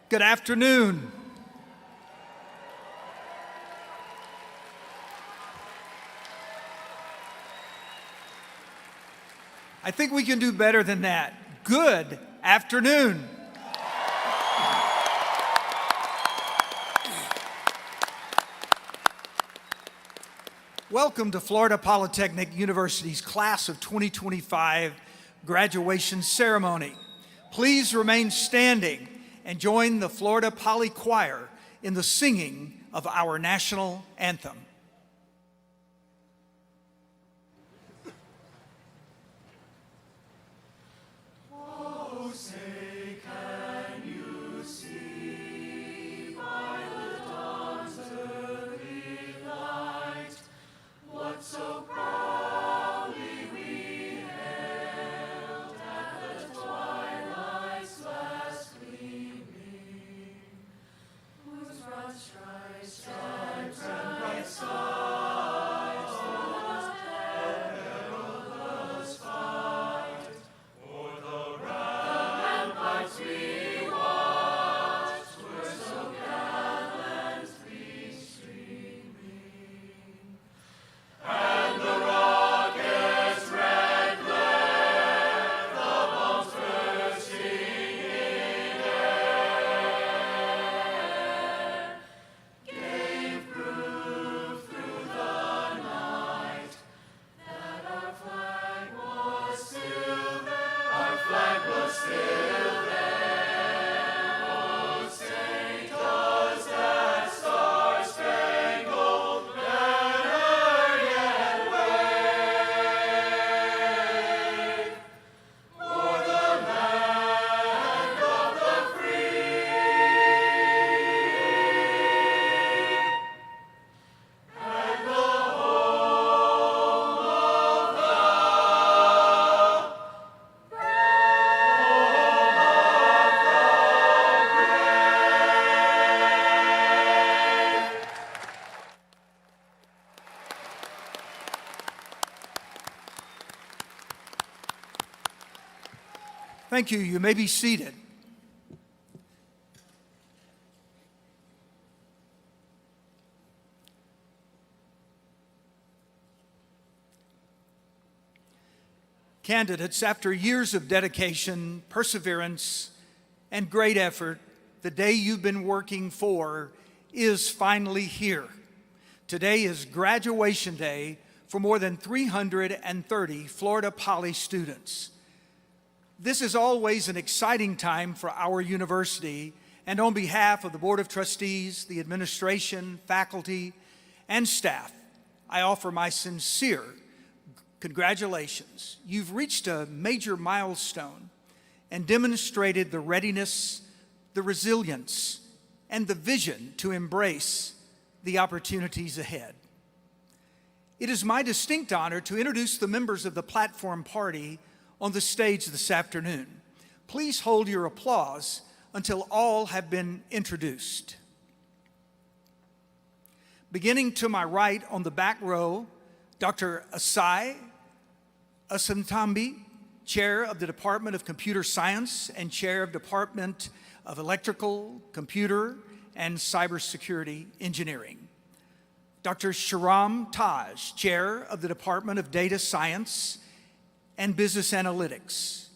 Good afternoon. I think we can do better than that. Good afternoon. Welcome to Florida Polytechnic University's Class of 2025 graduation ceremony. Please remain standing and join the Florida Poly Choir in the singing of our national anthem. Thank you. You may be seated. Candidates, after years of dedication, perseverance, and great effort, the day you've been working for is finally here. Today is graduation day for more than 330 Florida Poly students. This is always an exciting time for our university, and on behalf of the Board of Trustees, the administration, faculty, and staff, I offer my sincere congratulations. You've reached a major milestone and demonstrated the readiness, the resilience, and the vision to embrace the opportunities ahead. It is my distinct honor to introduce the members of the platform party on the stage this afternoon. Please hold your applause until all have been introduced. Beginning to my right on the back row, Dr. Asai Asantambi, Chair of the Department of Computer Science and Chair of Department of Electrical, Computer, and Cybersecurity Engineering. Dr. Shahram Taj, Chair of the Department of Data Science and Business Analytics.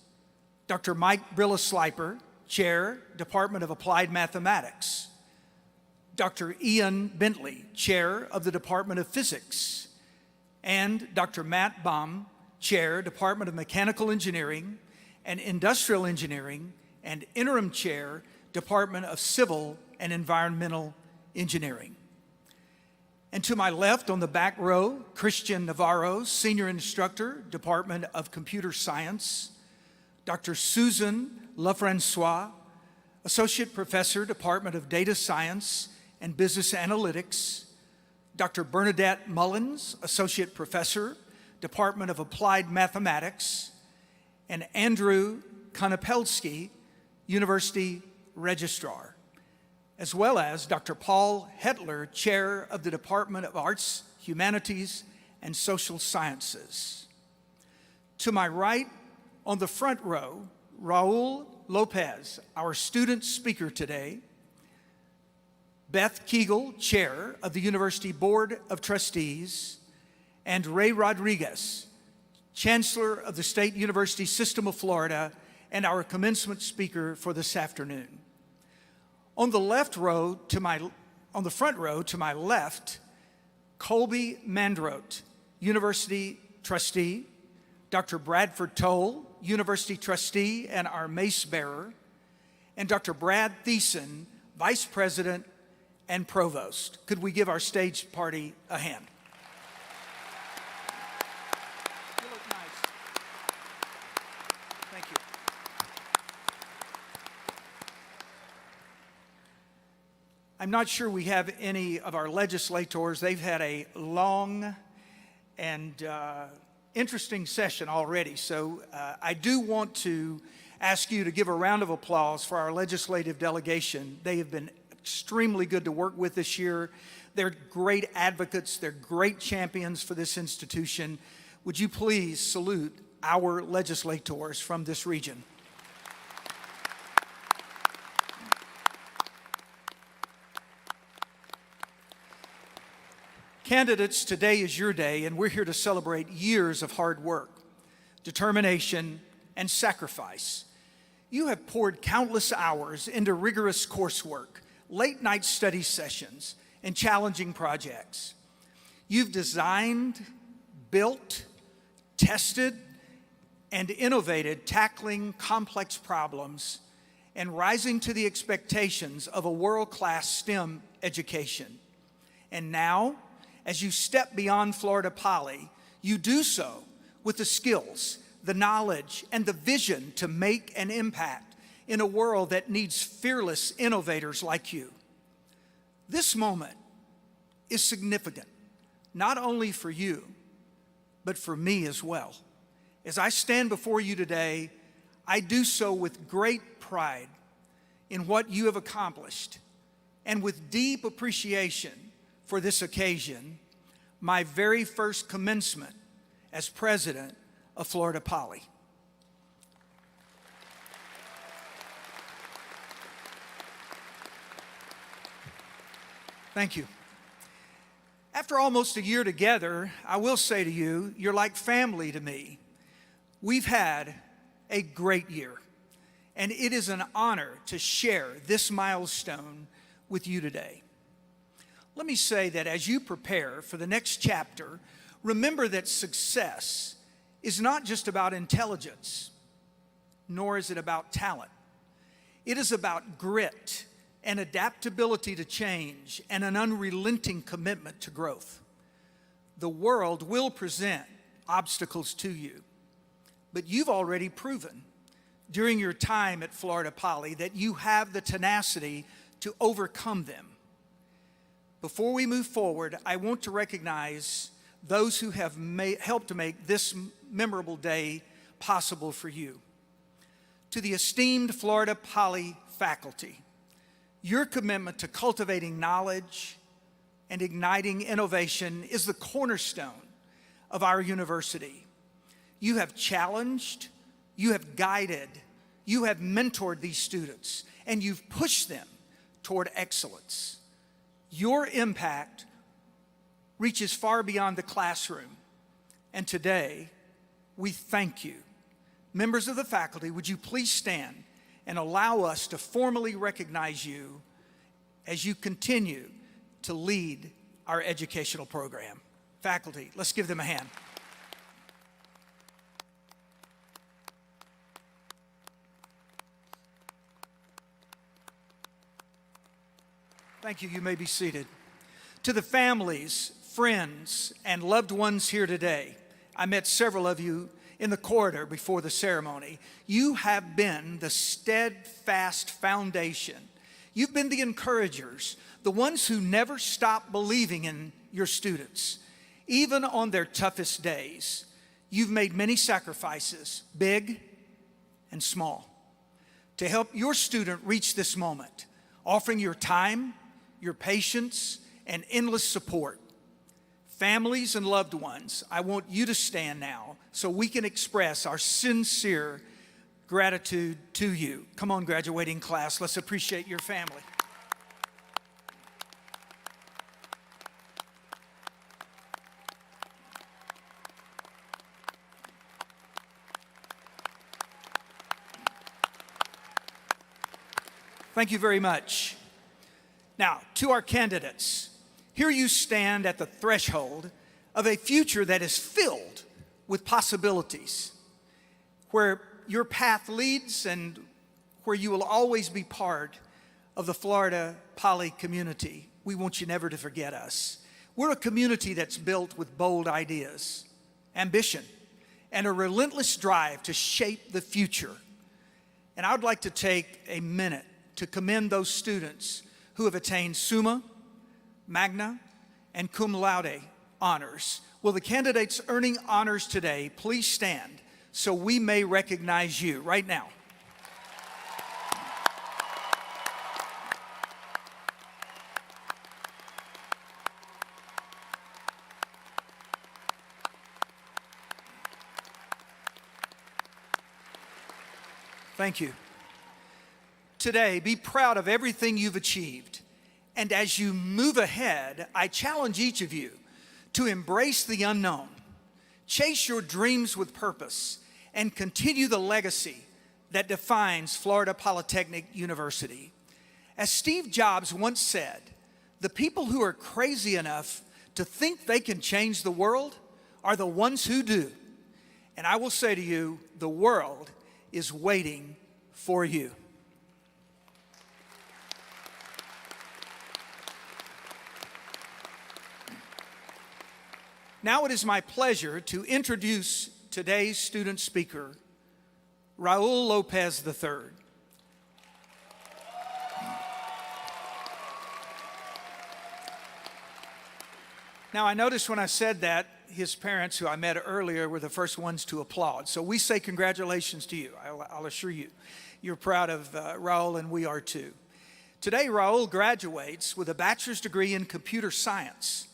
Dr. Mike Brillisliper, Chair, Department of Applied Mathematics. Dr. Ian Bentley, Chair of the Department of Physics. And Dr. Matt Baum, Chair, Department of Mechanical Engineering and Industrial Engineering, and Interim Chair, Department of Civil and Environmental Engineering. And to my left on the back row, Christian Navarro, Senior Instructor, Department of Computer Science. Dr. Susan Lafrancois, Associate Professor, Department of Data Science and Business Analytics. Dr. Bernadette Mullins, Associate Professor, Department of Applied Mathematics. And Andrew Konopelski, University Registrar, as well as Dr. Paul Hetler, Chair of the Department of Arts, Humanities, and Social Sciences. To my right, on the front row, Raul Lopez, our student speaker today, Beth Kegel, Chair of the University Board of Trustees, and Ray Rodriguez, Chancellor of the State University System of Florida, and our commencement speaker for this afternoon. On the front row to my left, Colby Mandrote, University Trustee, Dr. Bradford Toll, University Trustee and our mace bearer, and Dr. Brad Thiessen, Vice President and Provost. Could we give our stage party a hand? You look nice. Thank you. I'm not sure we have any of our legislators. They've had a long and interesting session already. So I do want to ask you to give a round of applause for our legislative delegation. They have been extremely good to work with this year. They're great advocates. They're great champions for this institution. Would you please salute our legislators from this region? Candidates, today is your day, and we're here to celebrate years of hard work, determination, and sacrifice. You have poured countless hours into rigorous coursework, late-night study sessions, and challenging projects. You've designed, built, tested, and innovated, tackling complex problems and rising to the expectations of a world-class STEM education. And now, as you step beyond Florida Poly, you do so with the skills, the knowledge, and the vision to make an impact in a world that needs fearless innovators like you. This moment is significant, not only for you, but for me as well. As I stand before you today, I do so with great pride in what you have accomplished and with deep appreciation for this occasion, my very first commencement as president of Florida Poly. Thank you. After almost a year together, I will say to you, you're like family to me. We've had a great year, and it is an honor to share this milestone with you today. Let me say that as you prepare for the next chapter, remember that success is not just about intelligence, nor is it about talent. It is about grit and adaptability to change and an unrelenting commitment to growth. The world will present obstacles to you, but you've already proven during your time at Florida Poly that you have the tenacity to overcome them. Before we move forward, I want to recognize those who have helped to make this memorable day possible for you. To the esteemed Florida Poly faculty, your commitment to cultivating knowledge and igniting innovation is the cornerstone of our university. You have challenged, you have guided, you have mentored these students, and you've pushed them toward excellence. Your impact reaches far beyond the classroom, and today we thank you. Members of the faculty, would you please stand and allow us to formally recognize you as you continue to lead our educational program. Faculty, let's give them a hand. Thank you. You may be seated. To the families, friends, and loved ones here today, I met several of you in the corridor before the ceremony. You have been the steadfast foundation. You've been the encouragers, the ones who never stop believing in your students, even on their toughest days. You've made many sacrifices, big and small, to help your student reach this moment, offering your time, your patience, and endless support. Families and loved ones, I want you to stand now so we can express our sincere gratitude to you. Come on, graduating class, let's appreciate your family. Thank you very much. Now, to our candidates, here you stand at the threshold of a future that is filled with possibilities, where your path leads and where you will always be part of the Florida Poly community. We want you never to forget us. We're a community that's built with bold ideas, ambition, and a relentless drive to shape the future. And I would like to take a minute to commend those students who have attained Summa, Magna, and Cum Laude honors. Will the candidates earning honors today please stand so we may recognize you right now? Thank you. Today, be proud of everything you've achieved. And as you move ahead, I challenge each of you to embrace the unknown, chase your dreams with purpose, and continue the legacy that defines Florida Polytechnic University. As Steve Jobs once said, the people who are crazy enough to think they can change the world are the ones who do. And I will say to you, the world is waiting for you. Now it is my pleasure to introduce today's student speaker, Raul Lopez III. Now I noticed when I said that, his parents, who I met earlier, were the first ones to applaud. So we say congratulations to you. I'll assure you, you're proud of Raul, and we are too. Today, Raul graduates with a bachelor's degree in computer science,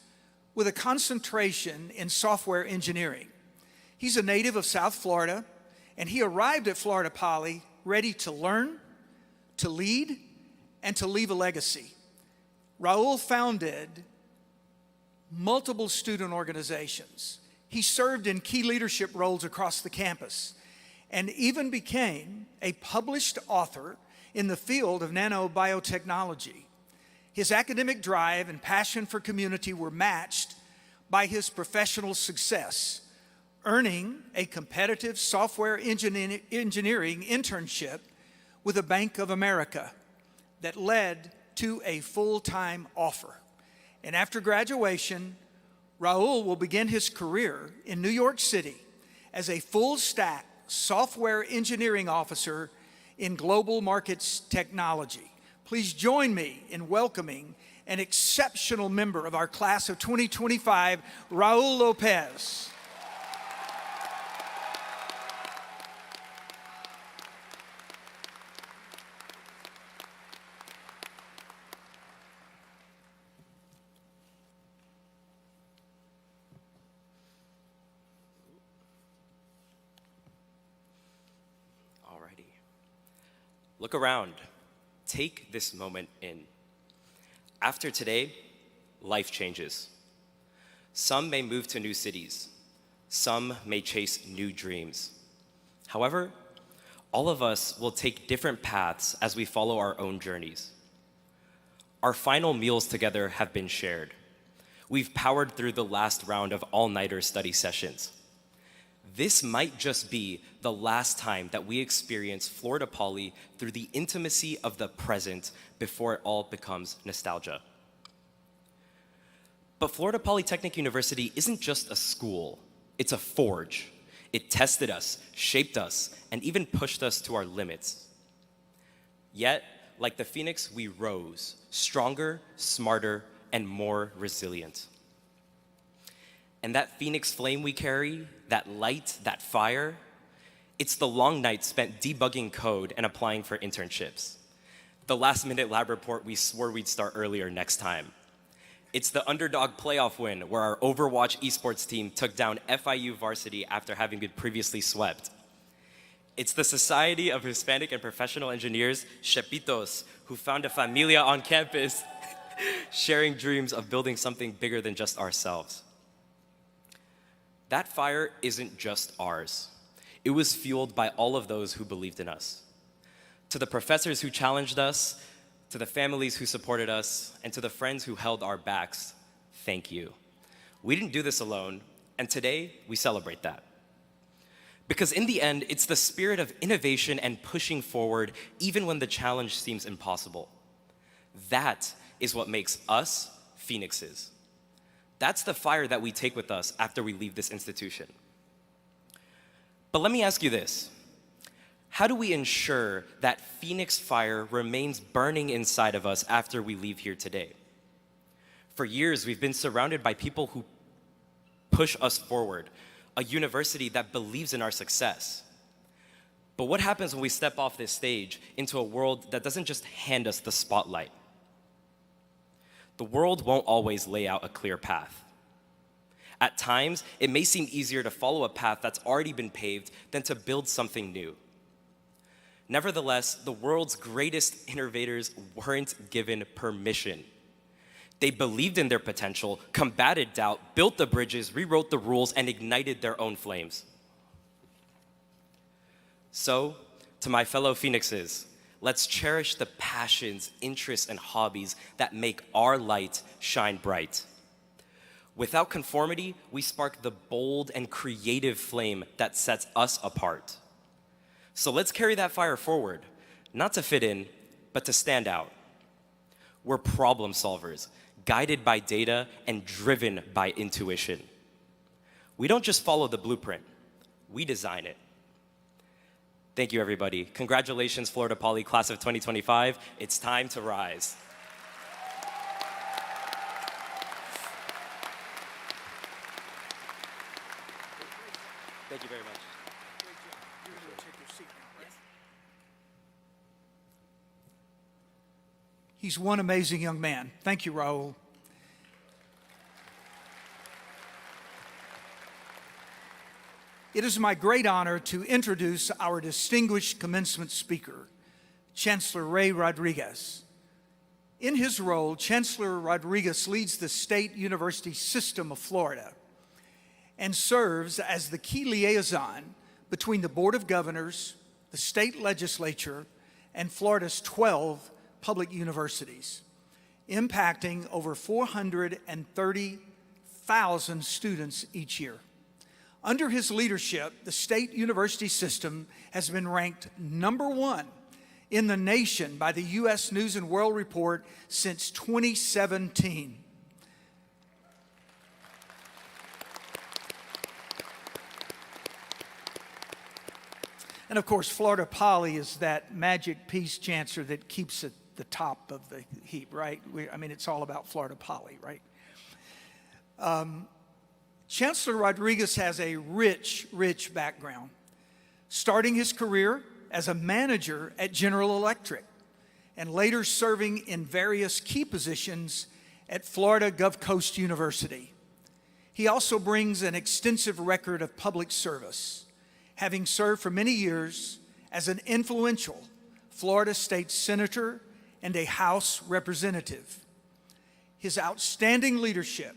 with a concentration in software engineering. He's a native of South Florida, and he arrived at Florida Poly ready to learn, to lead, and to leave a legacy. Raul founded multiple student organizations. He served in key leadership roles across the campus, and even became a published author in the field of nanobiotechnology. His academic drive and passion for community were matched by his professional success, earning a competitive software engineering internship with a Bank of America that led to a full-time offer. And after graduation, Raul will begin his career in New York City as a full-stack software engineering officer in global markets technology. Please join me in welcoming an exceptional member of our class of 2025, Raul Lopez. Alrighty. Look around. Take this moment in. After today, life changes. Some may move to new cities. Some may chase new dreams. However, all of us will take different paths as we follow our own journeys. Our final meals together have been shared. We've powered through the last round of all-nighter study sessions. This might just be the last time that we experience Florida Poly through the intimacy of the present before it all becomes nostalgia. But Florida Polytechnic University isn't just a school, it's a forge. It tested us, shaped us, and even pushed us to our limits. Yet, like the phoenix, we rose, stronger, smarter, and more resilient. And that phoenix flame we carry, that light, that fire, it's the long nights spent debugging code and applying for internships. The last-minute lab report we swore we'd start earlier next time. It's the underdog playoff win where our Overwatch esports team took down FIU varsity after having been previously swept. It's the Society of Hispanic and Professional Engineers, Chepitos, who found a familia on campus, sharing dreams of building something bigger than just ourselves. That fire isn't just ours. It was fueled by all of those who believed in us. To the professors who challenged us, to the families who supported us, and to the friends who held our backs, thank you. We didn't do this alone, and today we celebrate that. Because in the end, it's the spirit of innovation and pushing forward even when the challenge seems impossible. That is what makes us Phoenixes. That's the fire that we take with us after we leave this institution. But let me ask you this. How do we ensure that Phoenix fire remains burning inside of us after we leave here today? For years, we've been surrounded by people who push us forward, a university that believes in our success. But what happens when we step off this stage into a world that doesn't just hand us the spotlight? The world won't always lay out a clear path. At times, it may seem easier to follow a path that's already been paved than to build something new. Nevertheless, the world's greatest innovators weren't given permission. They believed in their potential, combated doubt, built the bridges, rewrote the rules, and ignited their own flames. So, to my fellow Phoenixes, let's cherish the passions, interests, and hobbies that make our light shine bright. Without conformity, we spark the bold and creative flame that sets us apart. So let's carry that fire forward, not to fit in, but to stand out. We're problem solvers, guided by data and driven by intuition. We don't just follow the blueprint, we design it. Thank you, everybody. Congratulations, Florida Poly Class of 2025. It's time to rise. Thank you very much. He's one amazing young man. Thank you, Raul. It is my great honor to introduce our distinguished commencement speaker, Chancellor Ray Rodriguez. In his role, Chancellor Rodriguez leads the state university system of Florida and serves as the key liaison between the Board of Governors, the state legislature, and Florida's 12 public universities, impacting over 430,000 students each year. Under his leadership, the state university system has been ranked #1 in the nation by the U.S. News and World Report since 2017. And of course, Florida Poly is that magic peace chancellor that keeps at the top of the heap, right? It's all about Florida Poly, right? Chancellor Rodriguez has a rich background, starting his career as a manager at General Electric and later serving in various key positions at Florida Gulf Coast University. He also brings an extensive record of public service, having served for many years as an influential Florida state senator and a House representative. His outstanding leadership,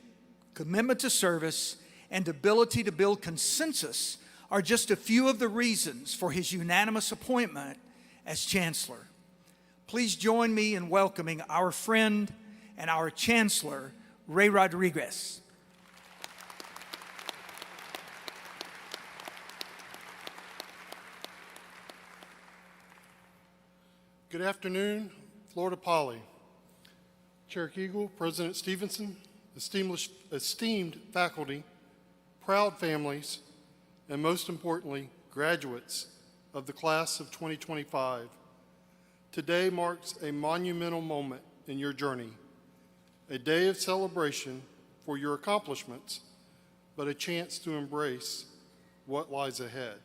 commitment to service, and ability to build consensus are just a few of the reasons for his unanimous appointment as Chancellor. Please join me in welcoming our friend and our Chancellor, Ray Rodriguez. Good afternoon, Florida Poly. Chair Kegel, President Stevenson, esteemed faculty, proud families, and most importantly, graduates of the class of 2025. Today marks a monumental moment in your journey, a day of celebration for your accomplishments, but a chance to embrace what lies ahead.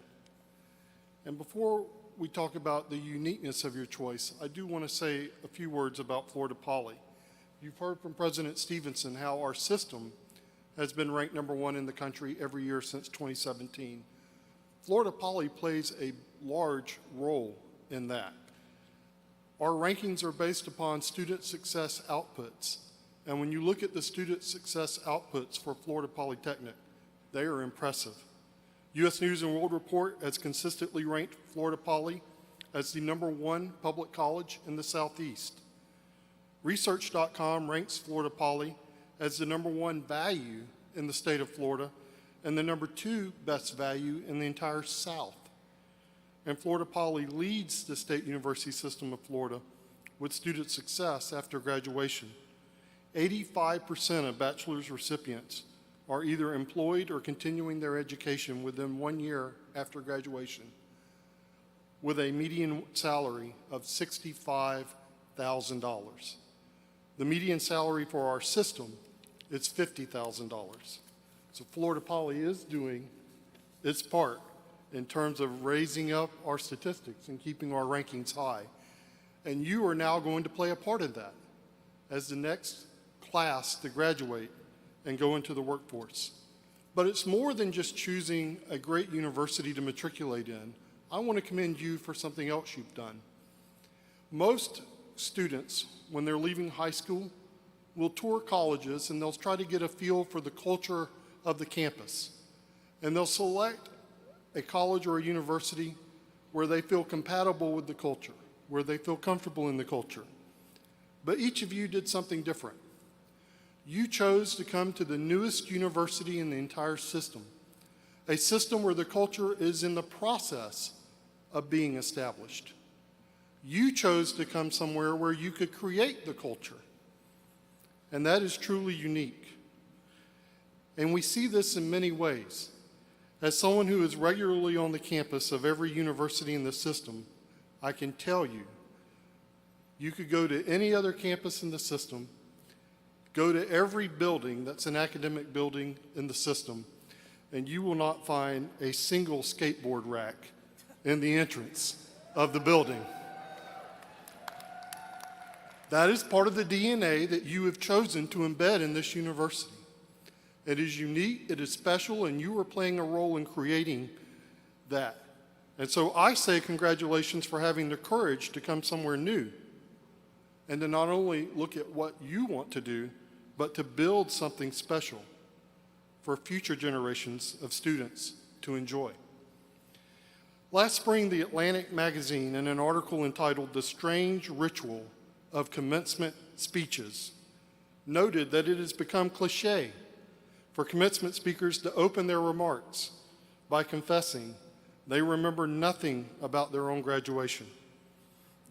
And before we talk about the uniqueness of your choice, I do want to say a few words about Florida Poly. You've heard from President Stevenson how our system has been ranked #1 in the country every year since 2017. Florida Poly plays a large role in that. Our rankings are based upon student success outputs. And when you look at the student success outputs for Florida Polytechnic, they are impressive. U.S. News and World Report has consistently ranked Florida Poly as the #1 public college in the Southeast. Research.com ranks Florida Poly as the #1 value in the state of Florida and the #2 best value in the entire South. And Florida Poly leads the state university system of Florida with student success after graduation. 85% of bachelor's recipients are either employed or continuing their education within 1 year after graduation, with a median salary of $65,000. The median salary for our system is $50,000. So Florida Poly is doing its part in terms of raising up our statistics and keeping our rankings high. And you are now going to play a part in that as the next class to graduate and go into the workforce. But it's more than just choosing a great university to matriculate in. I want to commend you for something else you've done. Most students, when they're leaving high school, will tour colleges and they'll try to get a feel for the culture of the campus. And they'll select a college or a university where they feel compatible with the culture, where they feel comfortable in the culture. But each of you did something different. You chose to come to the newest university in the entire system, a system where the culture is in the process of being established. You chose to come somewhere where you could create the culture, and that is truly unique. And we see this in many ways. As someone who is regularly on the campus of every university in the system, I can tell you, you could go to any other campus in the system, go to every building that's an academic building in the system, and you will not find a single skateboard rack in the entrance of the building. That is part of the DNA that you have chosen to embed in this university. It is unique, it is special, and you are playing a role in creating that. And so I say congratulations for having the courage to come somewhere new and to not only look at what you want to do, but to build something special for future generations of students to enjoy. Last spring, the Atlantic magazine, in an article entitled "The Strange Ritual of Commencement Speeches," noted that it has become cliché for commencement speakers to open their remarks by confessing they remember nothing about their own graduation.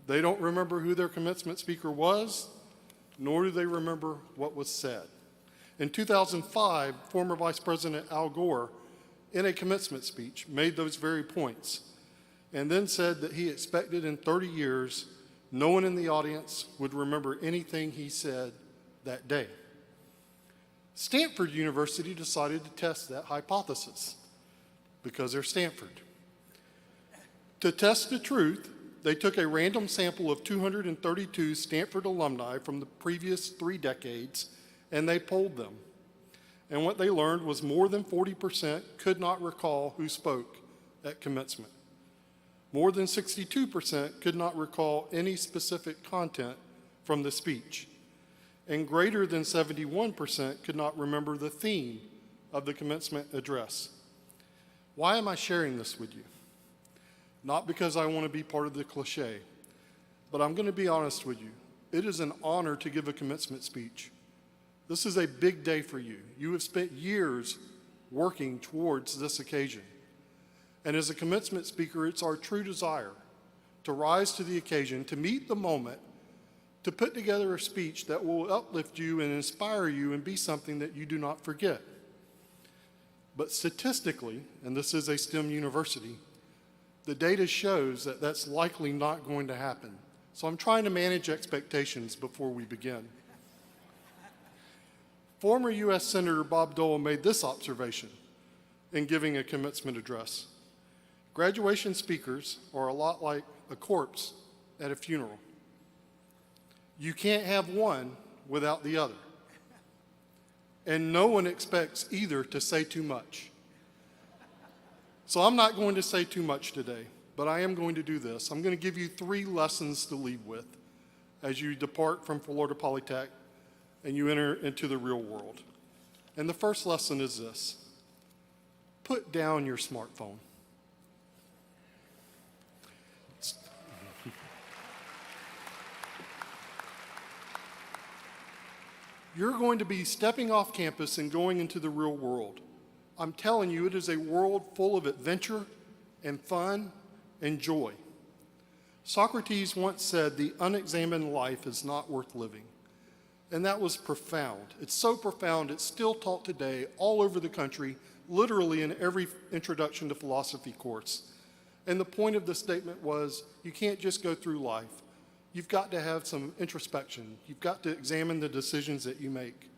They don't remember who their commencement speaker was, nor do they remember what was said. In 2005, former Vice President Al Gore, in a commencement speech, made those very points, and then said that he expected in 30 years, no one in the audience would remember anything he said that day. Stanford University decided to test that hypothesis because they're Stanford. To test the truth, they took a random sample of 232 Stanford alumni from the previous 3 decades, and they polled them. And what they learned was more than 40% could not recall who spoke at commencement. More than 62% could not recall any specific content from the speech. And greater than 71% could not remember the theme of the commencement address. Why am I sharing this with you? Not because I want to be part of the cliche, but I'm going to be honest with you. It is an honor to give a commencement speech. This is a big day for you. You have spent years working towards this occasion. And as a commencement speaker, it's our true desire to rise to the occasion, to meet the moment, to put together a speech that will uplift you and inspire you and be something that you do not forget. But statistically, and this is a STEM university, the data shows that that's likely not going to happen. So I'm trying to manage expectations before we begin. Former U.S. Senator Bob Dole made this observation in giving a commencement address. Graduation speakers are a lot like a corpse at a funeral. You can't have one without the other. And no one expects either to say too much. So I'm not going to say too much today, but I am going to do this. I'm going to give you 3 lessons to leave with as you depart from Florida Polytech and you enter into the real world. And the first lesson is this: put down your smartphone. You're going to be stepping off campus and going into the real world. I'm telling you, it is a world full of adventure and fun and joy. Socrates once said, "The unexamined life is not worth living." And that was profound. It's so profound, it's still taught today all over the country, literally in every introduction to philosophy course. And the point of the statement was, you can't just go through life. You've got to have some introspection. You've got to examine the decisions that you make.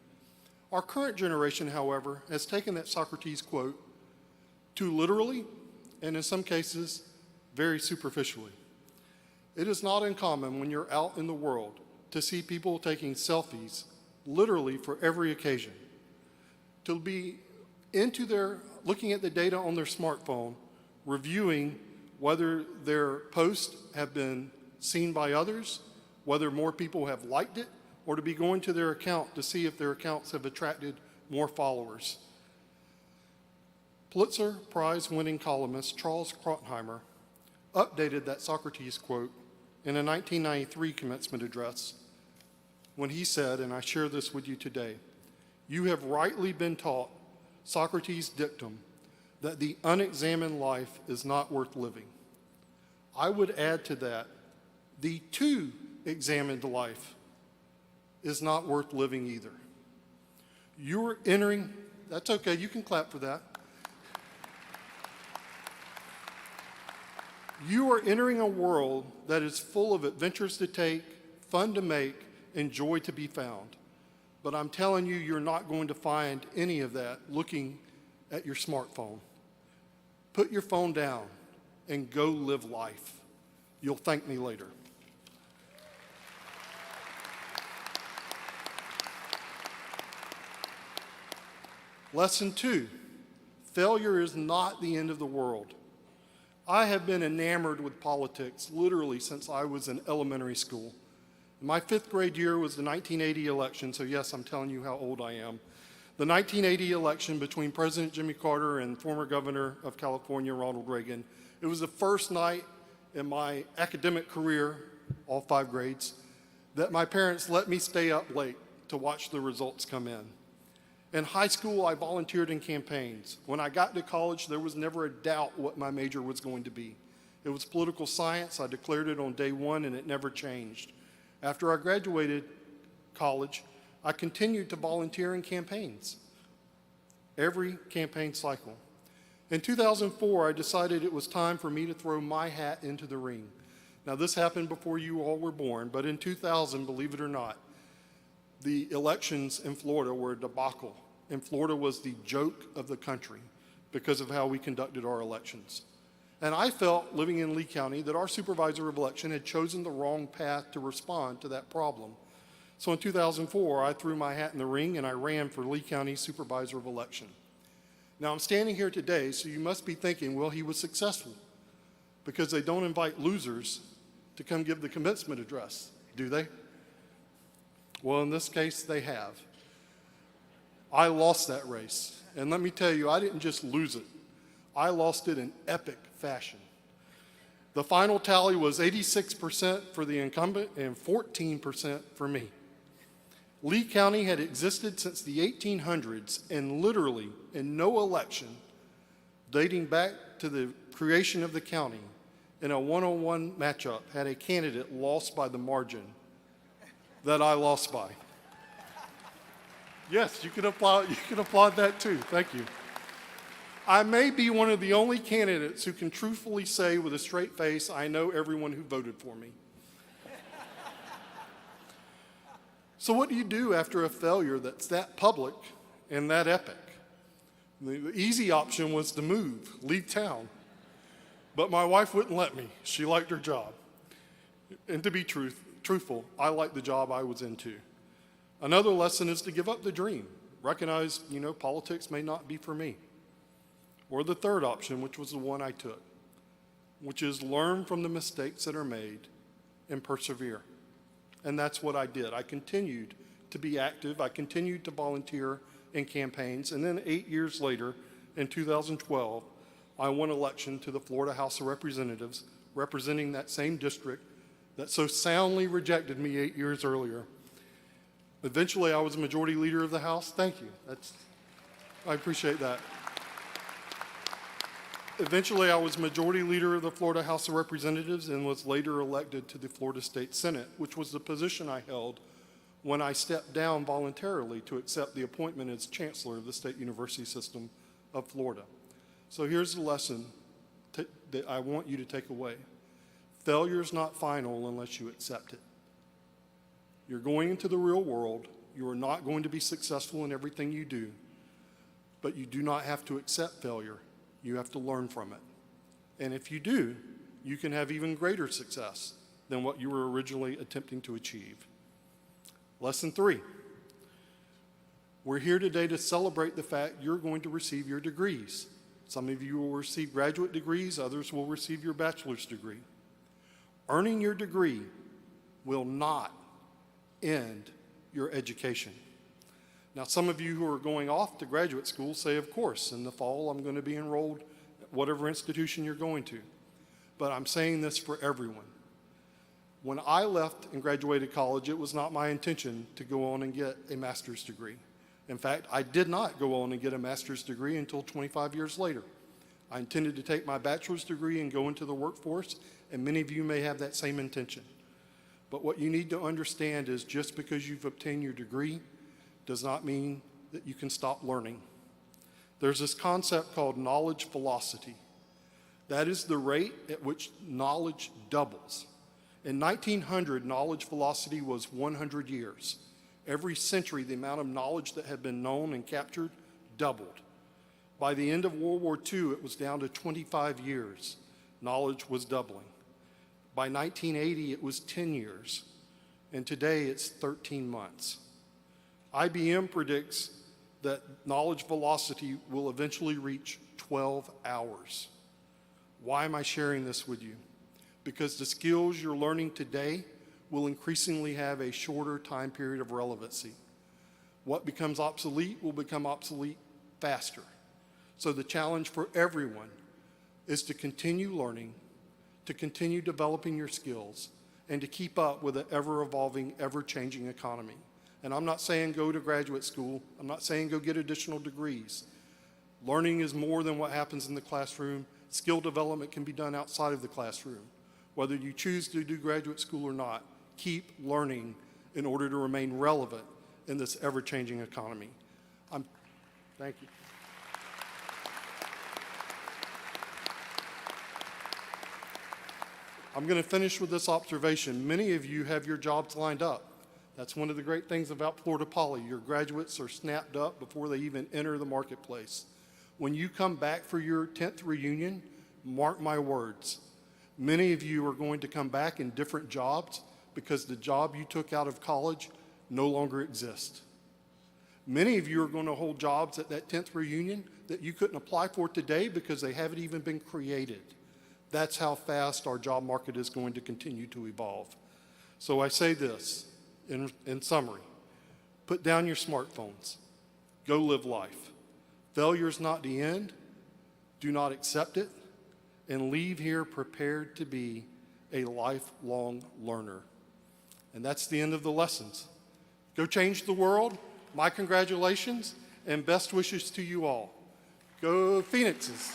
Our current generation, however, has taken that Socrates quote too literally, and in some cases, very superficially. It is not uncommon when you're out in the world to see people taking selfies literally for every occasion. To be looking at the data on their smartphone, reviewing whether their posts have been seen by others, whether more people have liked it, or to be going to their account to see if their accounts have attracted more followers. Pulitzer Prize-winning columnist Charles Krautheimer updated that Socrates quote in a 1993 commencement address when he said, and I share this with you today, "You have rightly been taught Socrates' dictum that the unexamined life is not worth living." I would add to that, the too examined life is not worth living either. You're entering, that's okay, you can clap for that. You are entering a world that is full of adventures to take, fun to make, and joy to be found. But I'm telling you, you're not going to find any of that looking at your smartphone. Put your phone down and go live life. You'll thank me later. Lesson 2, failure is not the end of the world. I have been enamored with politics literally since I was in elementary school. My 5th grade year was the 1980 election, so yes, I'm telling you how old I am. The 1980 election between President Jimmy Carter and former Governor of California, Ronald Reagan. It was the first night in my academic career, all 5 grades, that my parents let me stay up late to watch the results come in. In high school, I volunteered in campaigns. When I got to college, there was never a doubt what my major was going to be. It was political science. I declared it on day 1, and it never changed. After I graduated college, I continued to volunteer in campaigns, every campaign cycle. In 2004, I decided it was time for me to throw my hat into the ring. Now, this happened before you all were born, but in 2000, believe it or not, the elections in Florida were a debacle, and Florida was the joke of the country because of how we conducted our elections. And I felt, living in Lee County, that our supervisor of election had chosen the wrong path to respond to that problem. So in 2004, I threw my hat in the ring and I ran for Lee County supervisor of election. Now I'm standing here today, so you must be thinking, well, he was successful, because they don't invite losers to come give the commencement address, do they? Well, in this case, they have. I lost that race. And let me tell you, I didn't just lose it. I lost it in epic fashion. The final tally was 86% for the incumbent and 14% for me. Lee County had existed since the 1800s, and literally in no election dating back to the creation of the county in a one-on-one matchup had a candidate lost by the margin that I lost by. Yes, you can applaud that too. Thank you. I may be one of the only candidates who can truthfully say with a straight face, I know everyone who voted for me. So what do you do after a failure that's that public and that epic? The easy option was to move, leave town. But my wife wouldn't let me. She liked her job. And to be truthful, I liked the job I was into. Another lesson is to give up the dream. Recognize, politics may not be for me. or the third option, which was the one I took, which is learn from the mistakes that are made and persevere. And that's what I did. I continued to be active. I continued to volunteer in campaigns. And then 8 years later, in 2012, I won election to the Florida House of Representatives, representing that same district that so soundly rejected me 8 years earlier. Eventually, I was majority leader of the House. Thank you. I appreciate that. Eventually, I was majority leader of the Florida House of Representatives and was later elected to the Florida State Senate, which was the position I held when I stepped down voluntarily to accept the appointment as chancellor of the State University System of Florida. So here's the lesson that I want you to take away. Failure is not final unless you accept it. You're going into the real world. You are not going to be successful in everything you do, but you do not have to accept failure. You have to learn from it. And if you do, you can have even greater success than what you were originally attempting to achieve. Lesson 3. We're here today to celebrate the fact you're going to receive your degrees. Some of you will receive graduate degrees, others will receive your bachelor's degree. Earning your degree will not end your education. Now, some of you who are going off to graduate school say, of course, in the fall I'm going to be enrolled at whatever institution you're going to. But I'm saying this for everyone. When I left and graduated college, it was not my intention to go on and get a master's degree. In fact, I did not go on and get a master's degree until 25 years later. I intended to take my bachelor's degree and go into the workforce, and many of you may have that same intention. But what you need to understand is just because you've obtained your degree does not mean that you can stop learning. There's this concept called knowledge velocity. That is the rate at which knowledge doubles. In 1900, knowledge velocity was 100 years. Every century, the amount of knowledge that had been known and captured doubled. By the end of World War II, it was down to 25 years. Knowledge was doubling. By 1980, it was 10 years. And today, it's 13 months. IBM predicts that knowledge velocity will eventually reach 12 hours. Why am I sharing this with you? Because the skills you're learning today will increasingly have a shorter time period of relevancy. What becomes obsolete will become obsolete faster. So the challenge for everyone is to continue learning, to continue developing your skills, and to keep up with an ever-evolving, ever-changing economy. And I'm not saying go to graduate school. I'm not saying go get additional degrees. Learning is more than what happens in the classroom. Skill development can be done outside of the classroom. Whether you choose to do graduate school or not, keep learning in order to remain relevant in this ever-changing economy. Thank you. I'm going to finish with this observation. Many of you have your jobs lined up. That's one of the great things about Florida Poly. Your graduates are snapped up before they even enter the marketplace. When you come back for your 10th reunion, mark my words, many of you are going to come back in different jobs because the job you took out of college no longer exists. Many of you are going to hold jobs at that 10th reunion that you couldn't apply for today because they haven't even been created. That's how fast our job market is going to continue to evolve. So I say this in summary, put down your smartphones, go live life. Failure is not the end. Do not accept it, and leave here prepared to be a lifelong learner. And that's the end of the lessons. Go change the world. My congratulations and best wishes to you all. Go Phoenixes.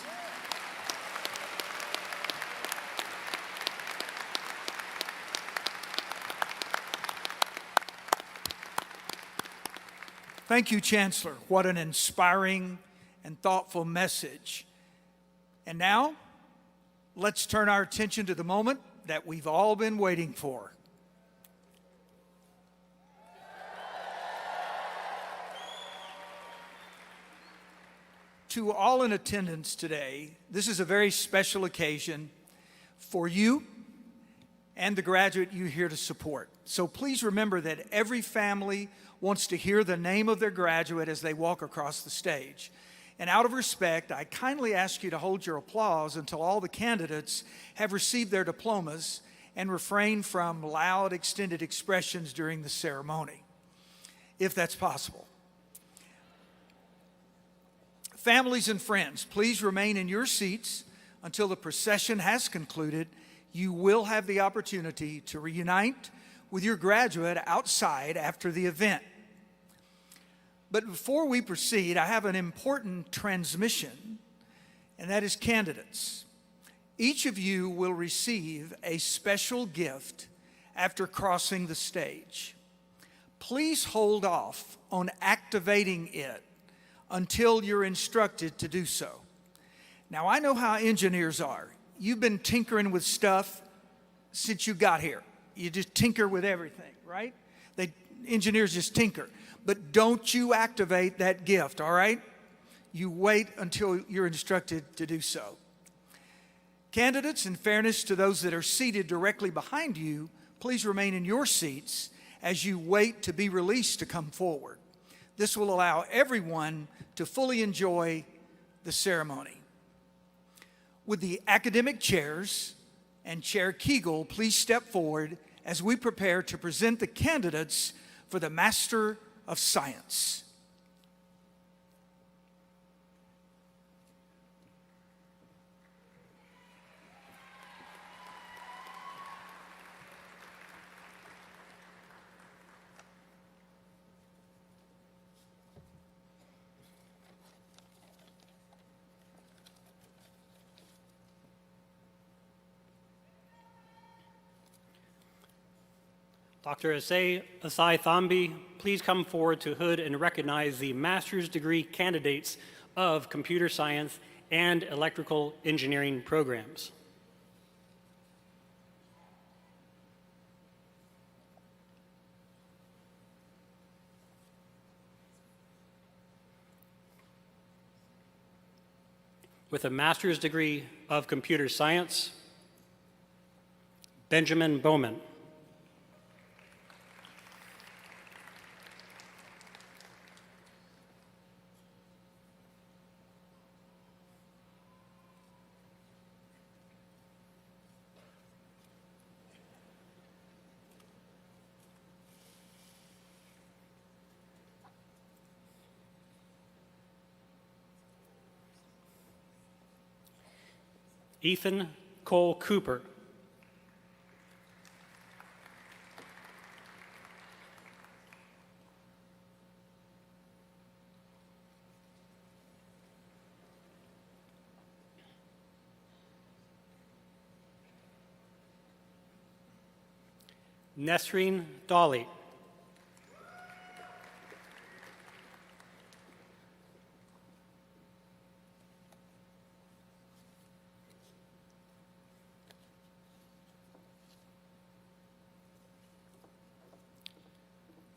Thank you, Chancellor. What an inspiring and thoughtful message. And now, let's turn our attention to the moment that we've all been waiting for. To all in attendance today, this is a very special occasion for you and the graduate you're here to support. So please remember that every family wants to hear the name of their graduate as they walk across the stage. And out of respect, I kindly ask you to hold your applause until all the candidates have received their diplomas and refrain from loud, extended expressions during the ceremony, if that's possible. Families and friends, please remain in your seats until the procession has concluded. You will have the opportunity to reunite with your graduate outside after the event. But before we proceed, I have an important transmission, and that is candidates. Each of you will receive a special gift after crossing the stage. Please hold off on activating it until you're instructed to do so. Now, I know how engineers are. You've been tinkering with stuff since you got here. You just tinker with everything, right? Engineers just tinker. But don't you activate that gift, all right? You wait until you're instructed to do so. Candidates, in fairness to those that are seated directly behind you, please remain in your seats as you wait to be released to come forward. This will allow everyone to fully enjoy the ceremony. Would the academic chairs and Chair Kegel please step forward as we prepare to present the candidates for the Master of Science. Dr. Asai Thambi, please come forward to hood and recognize the master's degree candidates of computer science and electrical engineering programs. With a master's degree of computer science, Benjamin Bowman. Ethan Cole Cooper. Nesreen Dolly.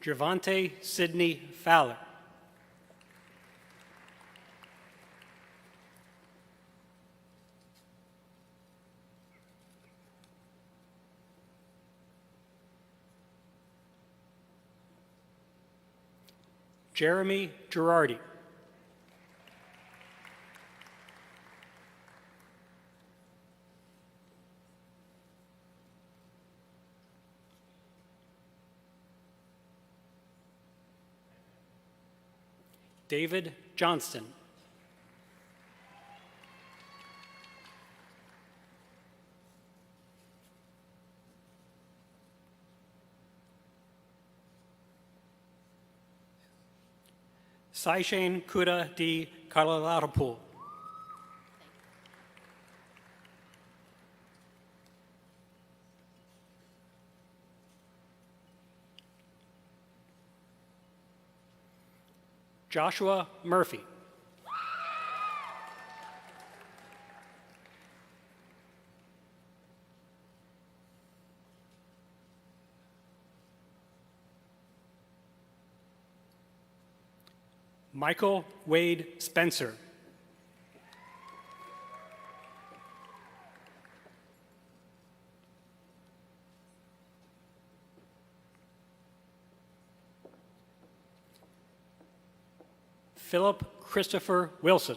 Gervonta Sidney Fowler. Jeremy Girardi. David Johnston. Saishain Kuda D. Kalalarapul. Joshua Murphy. Michael Wade Spencer. Philip Christopher Wilson.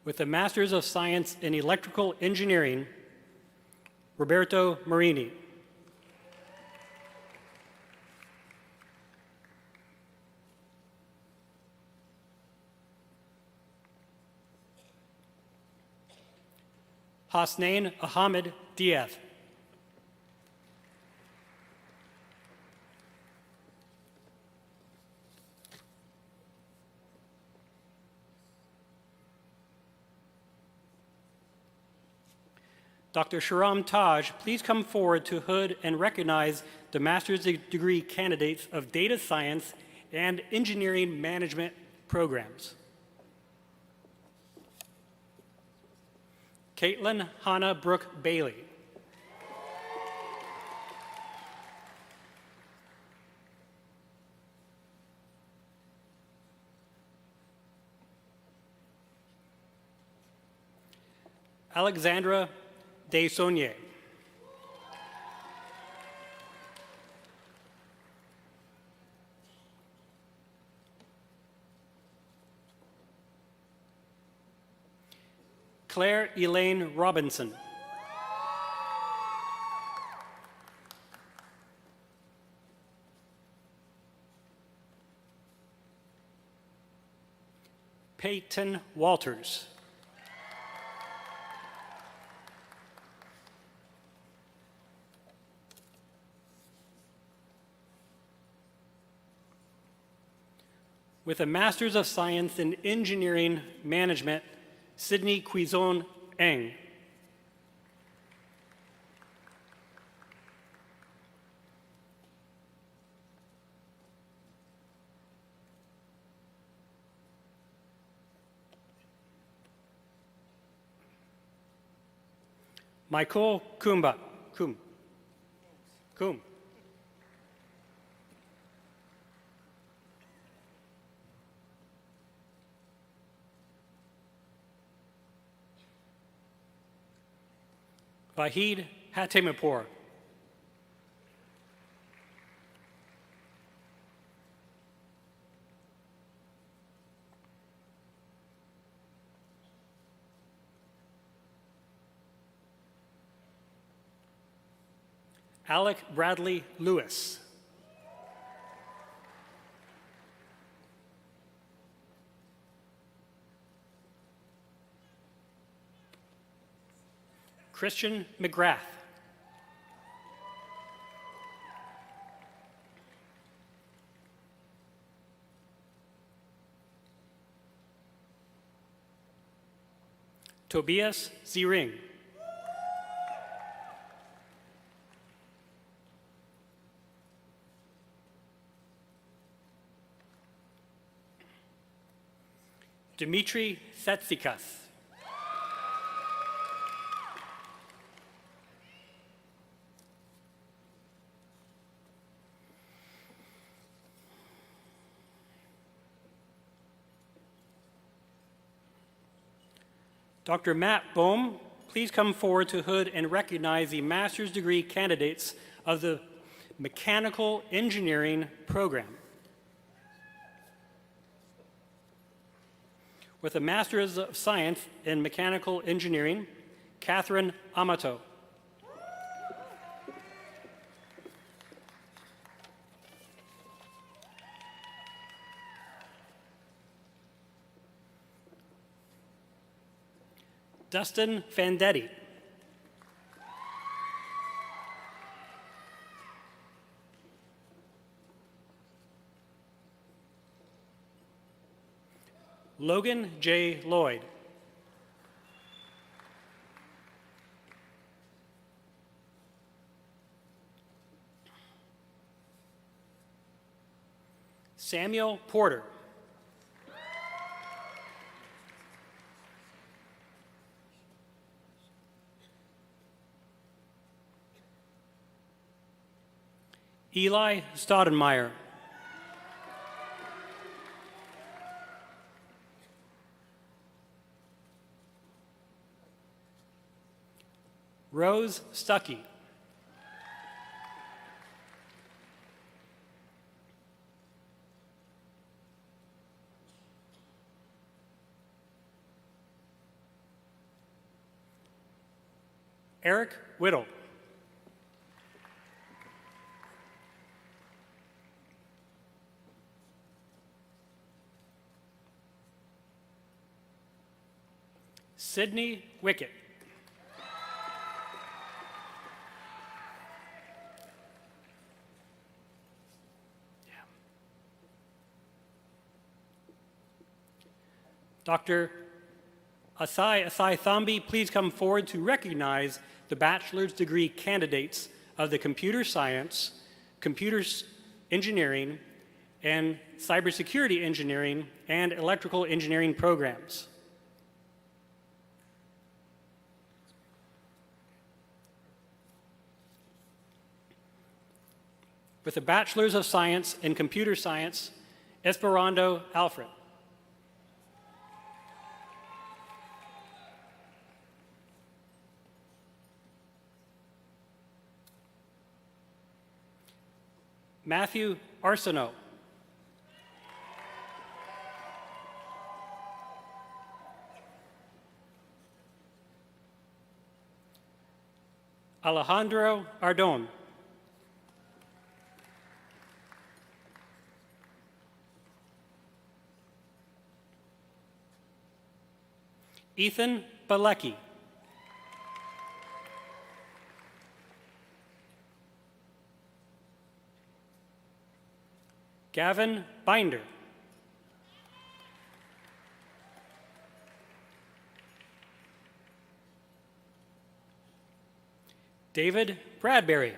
With a Master's of Science in Electrical Engineering, Roberto Marini. Hasnain Ahmed Diaz. Dr. Sharam Taj, please come forward to hood and recognize the master's degree candidates of data science and engineering management programs. Caitlin Hannah Brooke Bailey. Alexandra Desaunier. Claire Elaine Robinson. Peyton Walters. With a Master's of Science in Engineering Management, Sydney Quizon Eng. Michael Kumba. Kum. Vahid Hatemapur. Alec Bradley Lewis. Christian McGrath. Tobias Ziring. Dmitry Satsikas. Dr. Matt Bohm, please come forward to hood and recognize the master's degree candidates of the Mechanical Engineering program. With a Master's of Science in Mechanical Engineering, Catherine Amato. Dustin Fandetti. Logan J. Lloyd. Samuel Porter. Eli Staudenmeyer. Rose Stuckey. Eric Whittle. Sydney Wickett. Dr. Asai Thambi, please come forward to recognize the bachelor's degree candidates of the Computer Science, Computer Engineering, and Cybersecurity Engineering and Electrical Engineering programs. With a Bachelor's of Science in Computer Science, Esperando Alfred. Matthew Arsenault. Alejandro Ardon. Ethan Balecki. Gavin Binder. David Bradbury.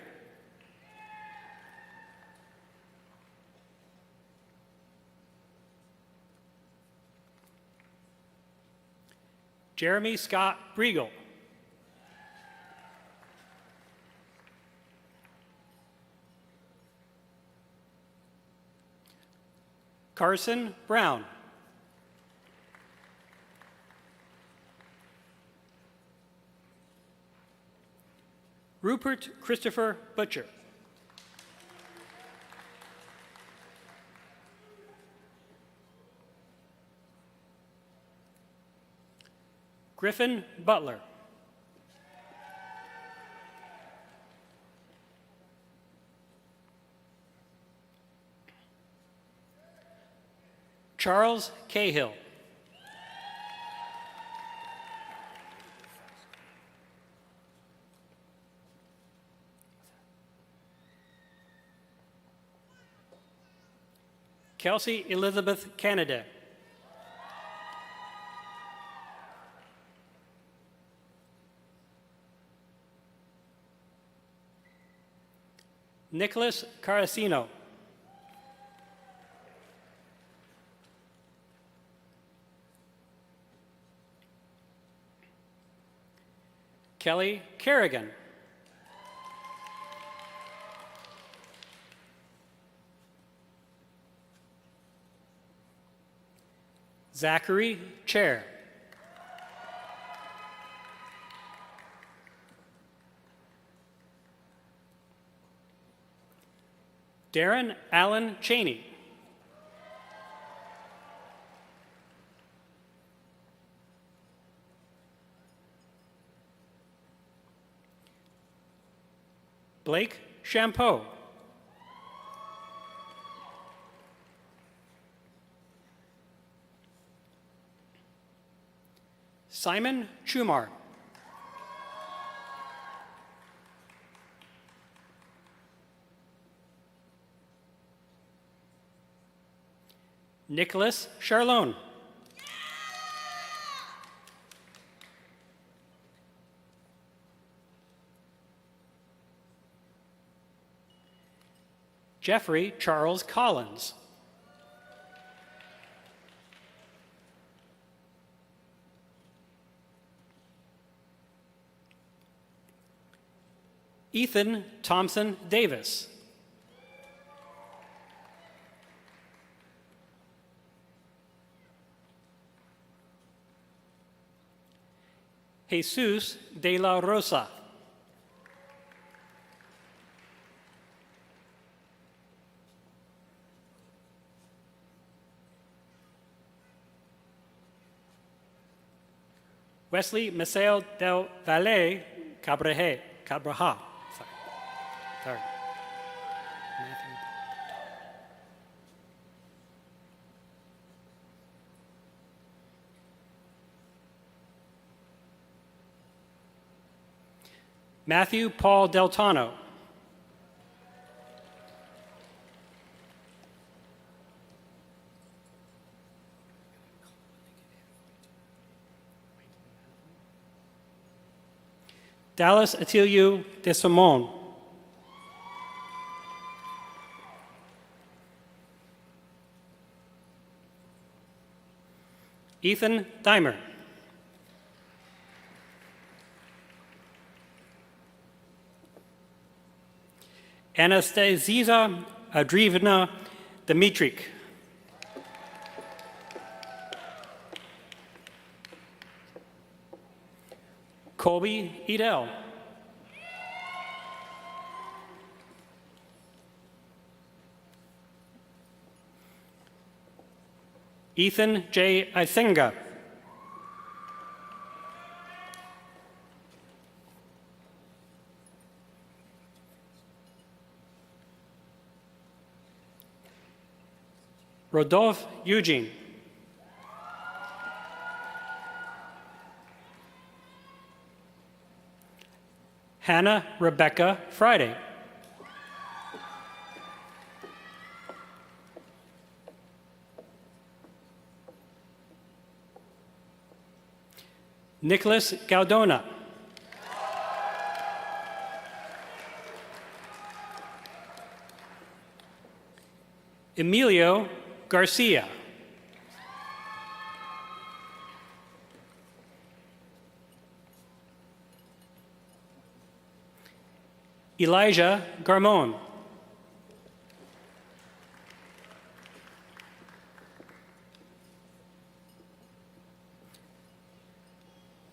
Jeremy Scott Briegel. Carson Brown. Rupert Christopher Butcher. Griffin Butler. Charles Cahill. Kelsey Elizabeth Canada. Nicholas Carasino. Kelly Kerrigan. Zachary Chair. Darren Allen Cheney. Blake Champeau. Simon Chumar. Nicholas Charlone. Jeffrey Charles Collins. Ethan Thompson Davis. Jesus de la Rosa. Wesley Maceo del Valle Cabraha. Sorry. Matthew Paul Deltano. Dallas Atilio de Simon. Ethan Dimer. Anastasia Adrievna Dimitrik. Colby Edel. Ethan J. Isenga. Rodolphe Eugene. Hannah Rebecca Friday. Nicholas Gaudona. Emilio Garcia. Elijah Garmon.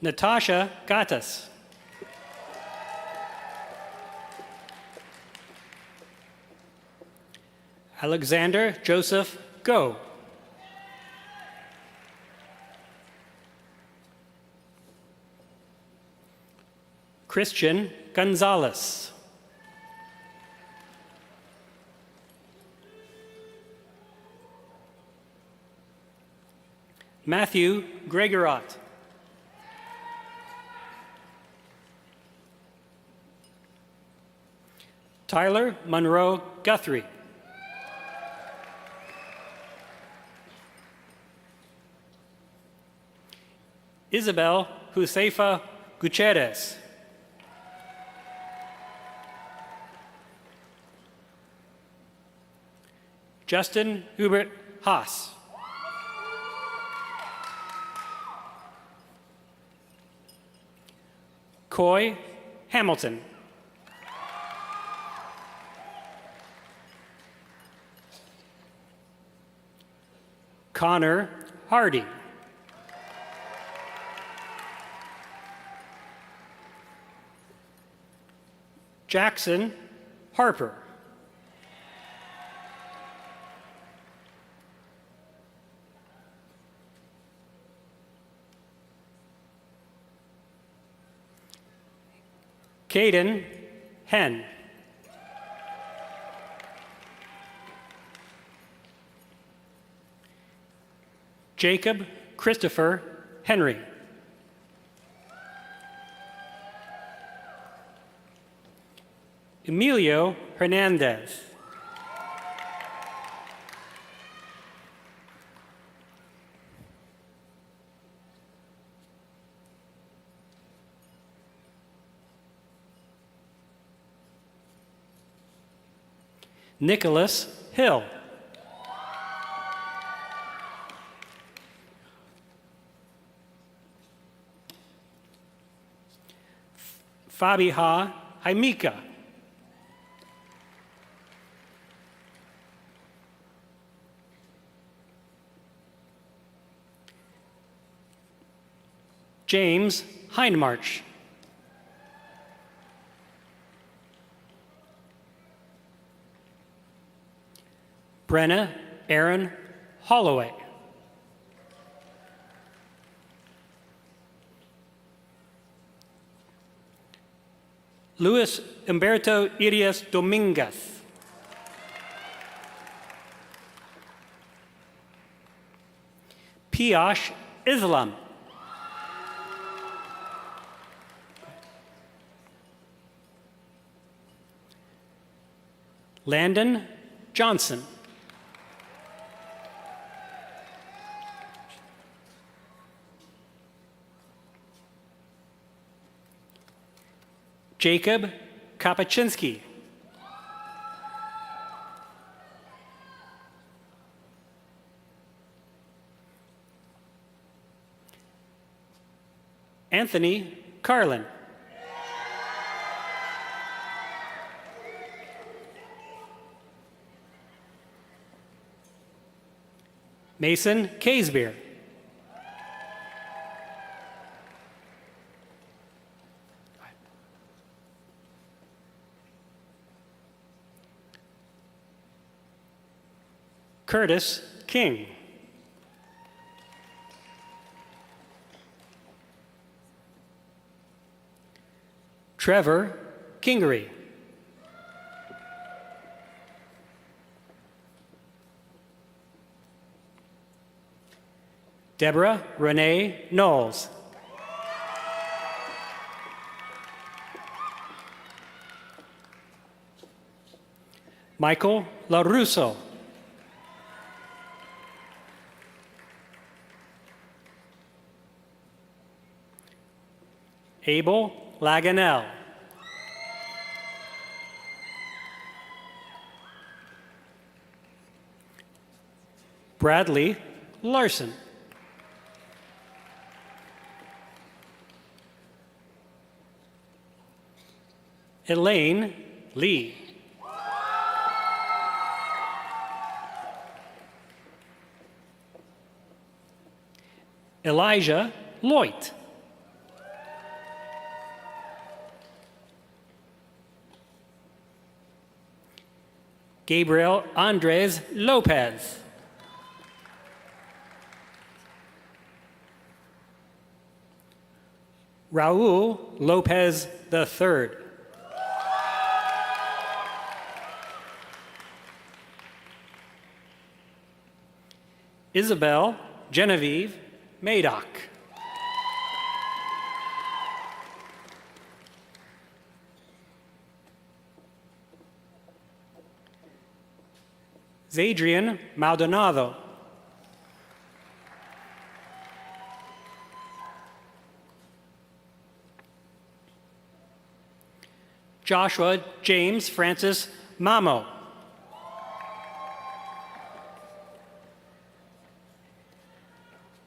Natasha Gatas. Alexander Joseph Go. Christian Gonzalez. Matthew Gregorot. Tyler Monroe Guthrie. Isabel Josefa Gutierrez. Justin Hubert Haas. Coy Hamilton. Connor Hardy. Jackson Harper. Caden Hen. Jacob Christopher Henry. Emilio Hernandez. Nicholas Hill. Fabiha Haimika. James Hindmarch. Brenna Aaron Holloway. Luis Humberto Irias Dominguez. Piash Islam. Landon Johnson. Jacob Kapachinski. Anthony Carlin. Mason Casebeer. Curtis King. Trevor Kingery. Deborah Renee Knowles. Michael LaRusso. Abel Laganel. Bradley Larson. Elaine Lee. Elijah Loit. Gabriel Andres Lopez. Raul Lopez III. Isabel Genevieve Madoc. Zadrian Maldonado. Joshua James Francis Mamo.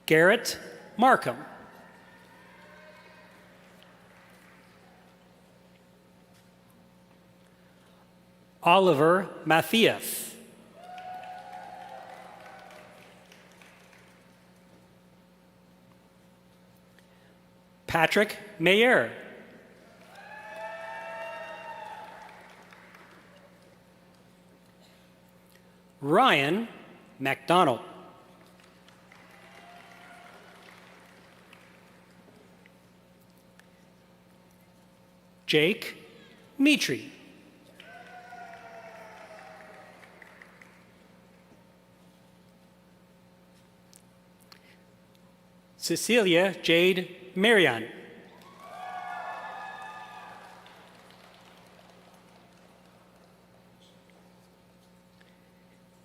Garrett Markham. Oliver Matthias. Patrick Mayer. Ryan McDonald. Jake Mitri. Cecilia Jade Marion.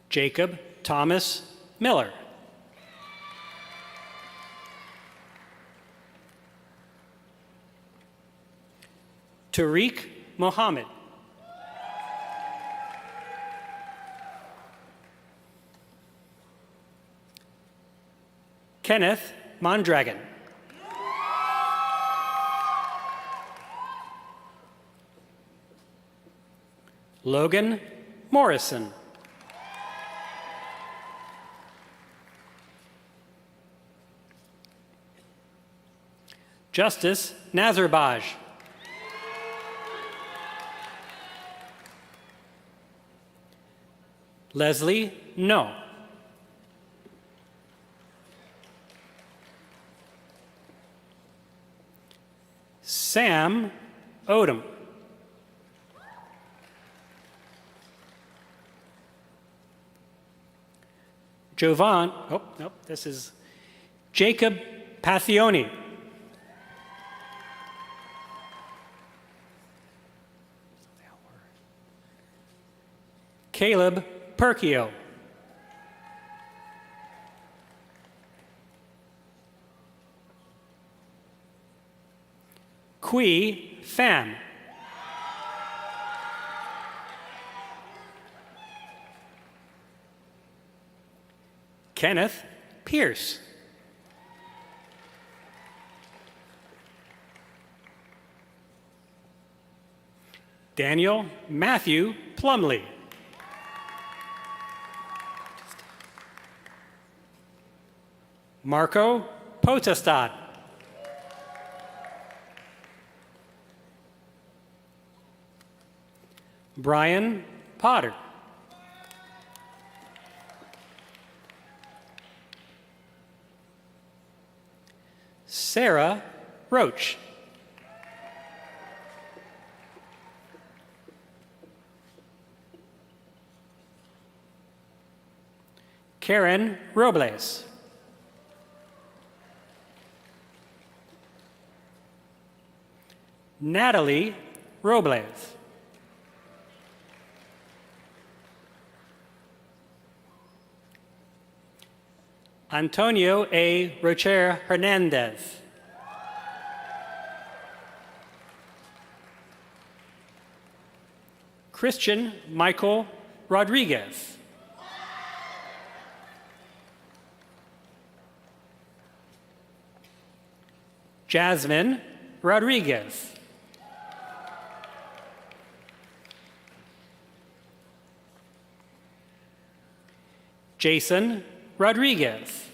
Jacob Thomas Miller. Tariq Mohammed. Kenneth Mondragon. Logan Morrison. Justice Nazarbaj. Leslie No. Sam Odom. Jovan, oh, nope, this is Jacob Pathioni. Caleb Perkio. Kui Fan. Kenneth Pierce. Daniel Matthew Plumley. Marco Potestad. Brian Potter. Sarah Roach. Karen Robles. Natalie Robles. Antonio A. Rocher Hernandez. Christian Michael Rodriguez. Jasmine Rodriguez. Jason Rodriguez.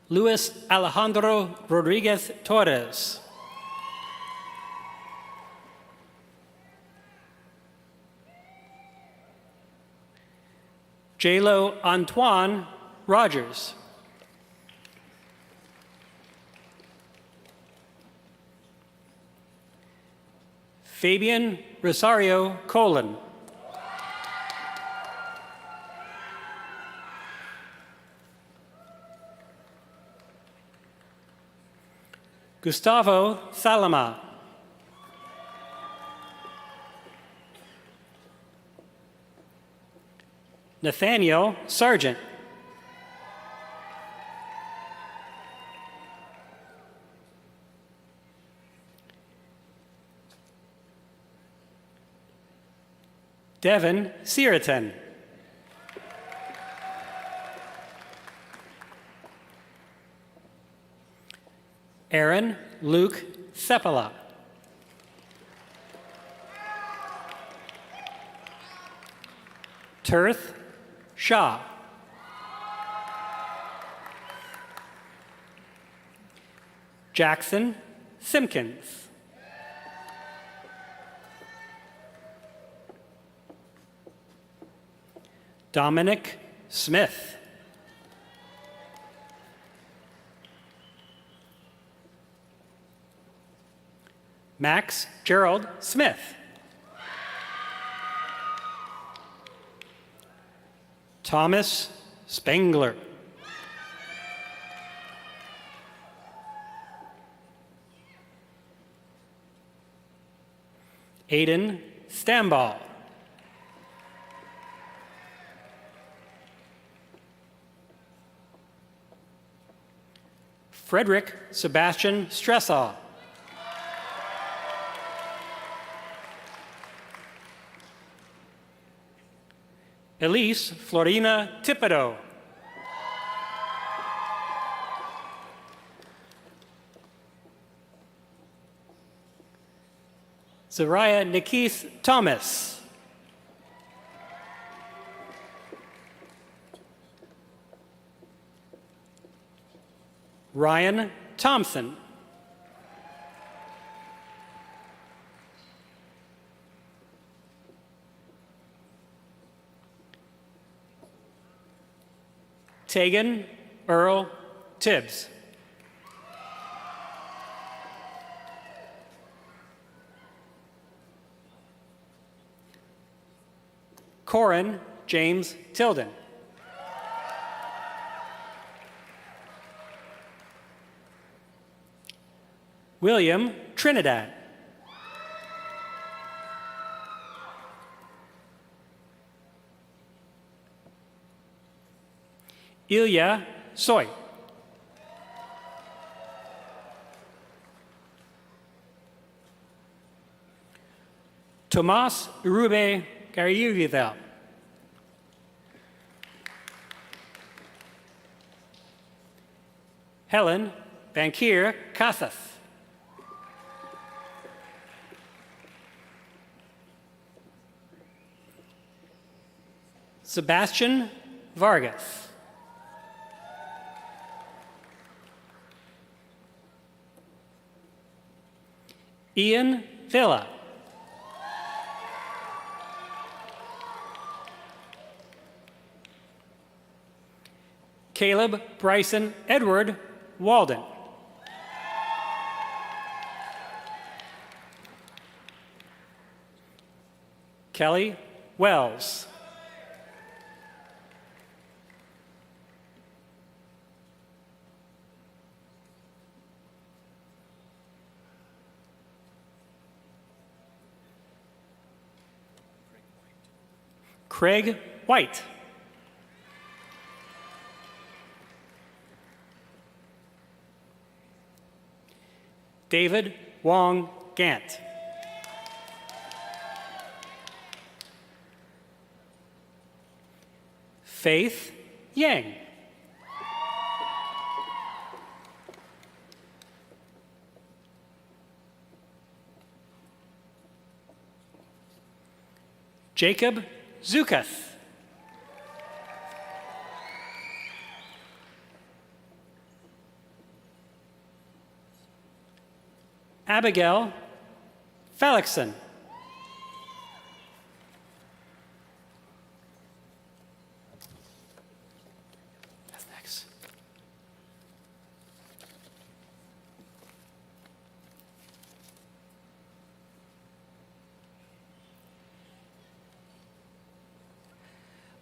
Luis Alejandro Rodriguez Torres. J-Lo Antoine Rogers. Fabian Rosario Colon. Gustavo Salama. Nathaniel Sargent. Devin Siraten. Aaron Luke Sepala. Tirth Shaw. Jackson Simpkins. Dominic Smith. Max Gerald Smith. Thomas Spengler. Aiden Stamball. Frederick Sebastian Stressaw. Elise Florina Thibodeau. Zariah Nikith Thomas. Ryan Thompson. Tegan Earl Tibbs. Corin James Tilden. William Trinidad. Ilya Soy. Tomas Urube Garriuvidal. Helen Bankir Casas. Sebastian Vargas. Ian Villa. Caleb Bryson Edward Walden. Kelly Wells. Craig White. David Wong Gant. Faith Yang. Jacob Zukas. Abigail Felixson. That's next.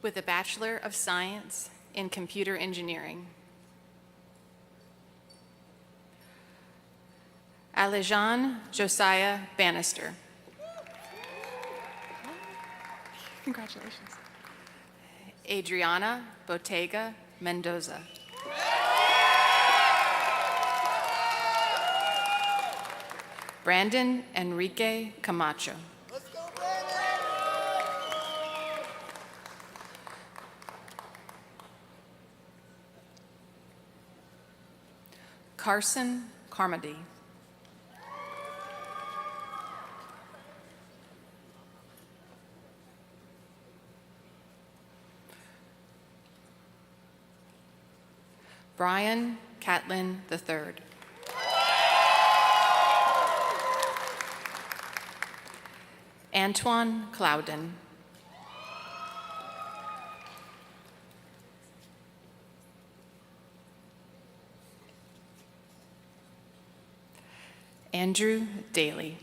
With a Bachelor of Science in Computer Engineering. Alejan Josiah Bannister. Congratulations. Adriana Bottega Mendoza. Brandon Enrique Camacho. Carson Carmody. Brian Catlin III. Antoine Clouden. Andrew Daly.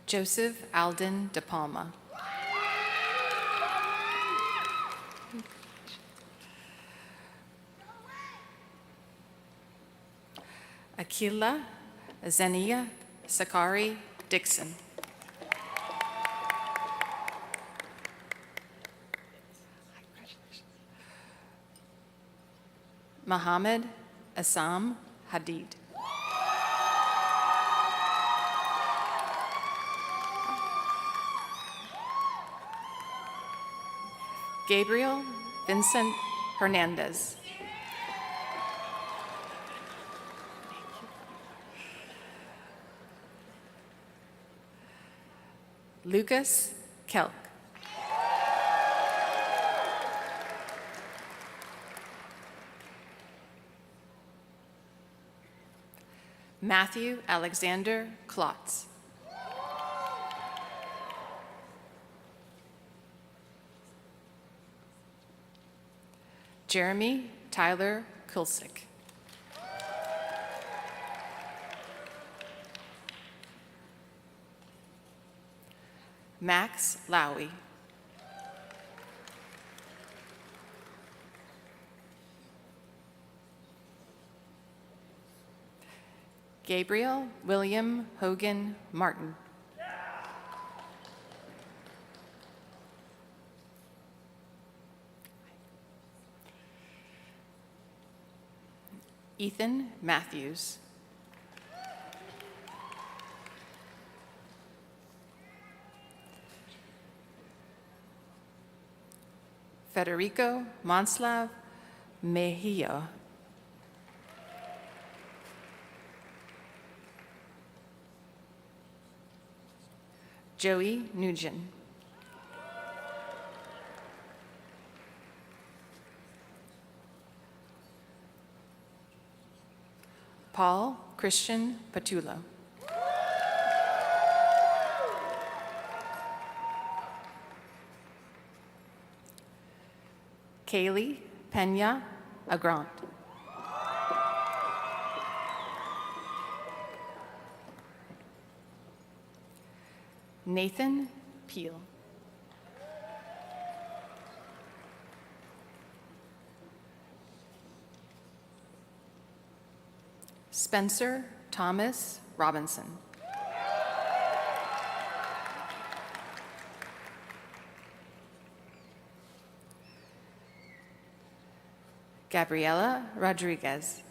Joseph Alden De Palma. Akila Zenia Sakari Dixon. Mohammed Assam Hadid. Gabriel Vincent Hernandez. Lucas Kelk. Matthew Alexander Klotz. Jeremy Tyler Kulsick. Max Lowy. Gabriel William Hogan Martin. Ethan Matthews. Federico Monslav Mejia. Joey Nugent. Paul Christian Patullo. Kaylee Pena Agrant. Nathan Peel. Spencer Thomas Robinson. Gabriela Rodriguez.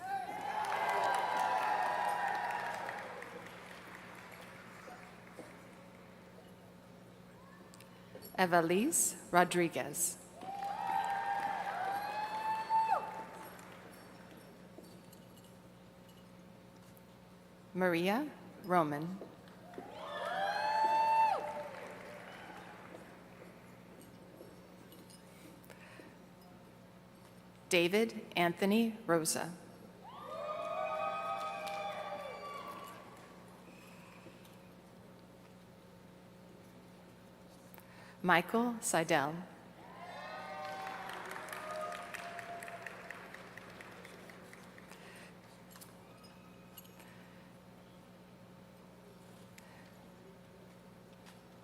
Evalise Rodriguez. Maria Roman. David Anthony Rosa. Michael Seidel.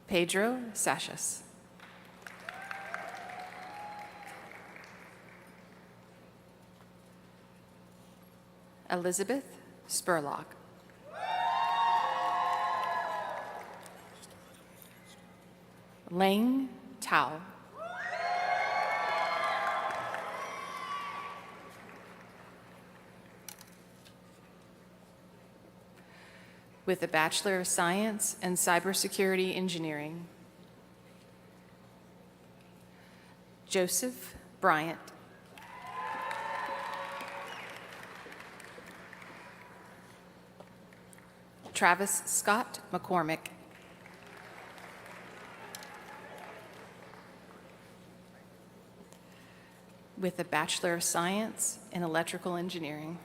Pedro Sachas. Elizabeth Spurlock. Lang Tao. With a Bachelor of Science in Cybersecurity Engineering. Joseph Bryant. Travis Scott McCormick. With a Bachelor of Science in Electrical Engineering.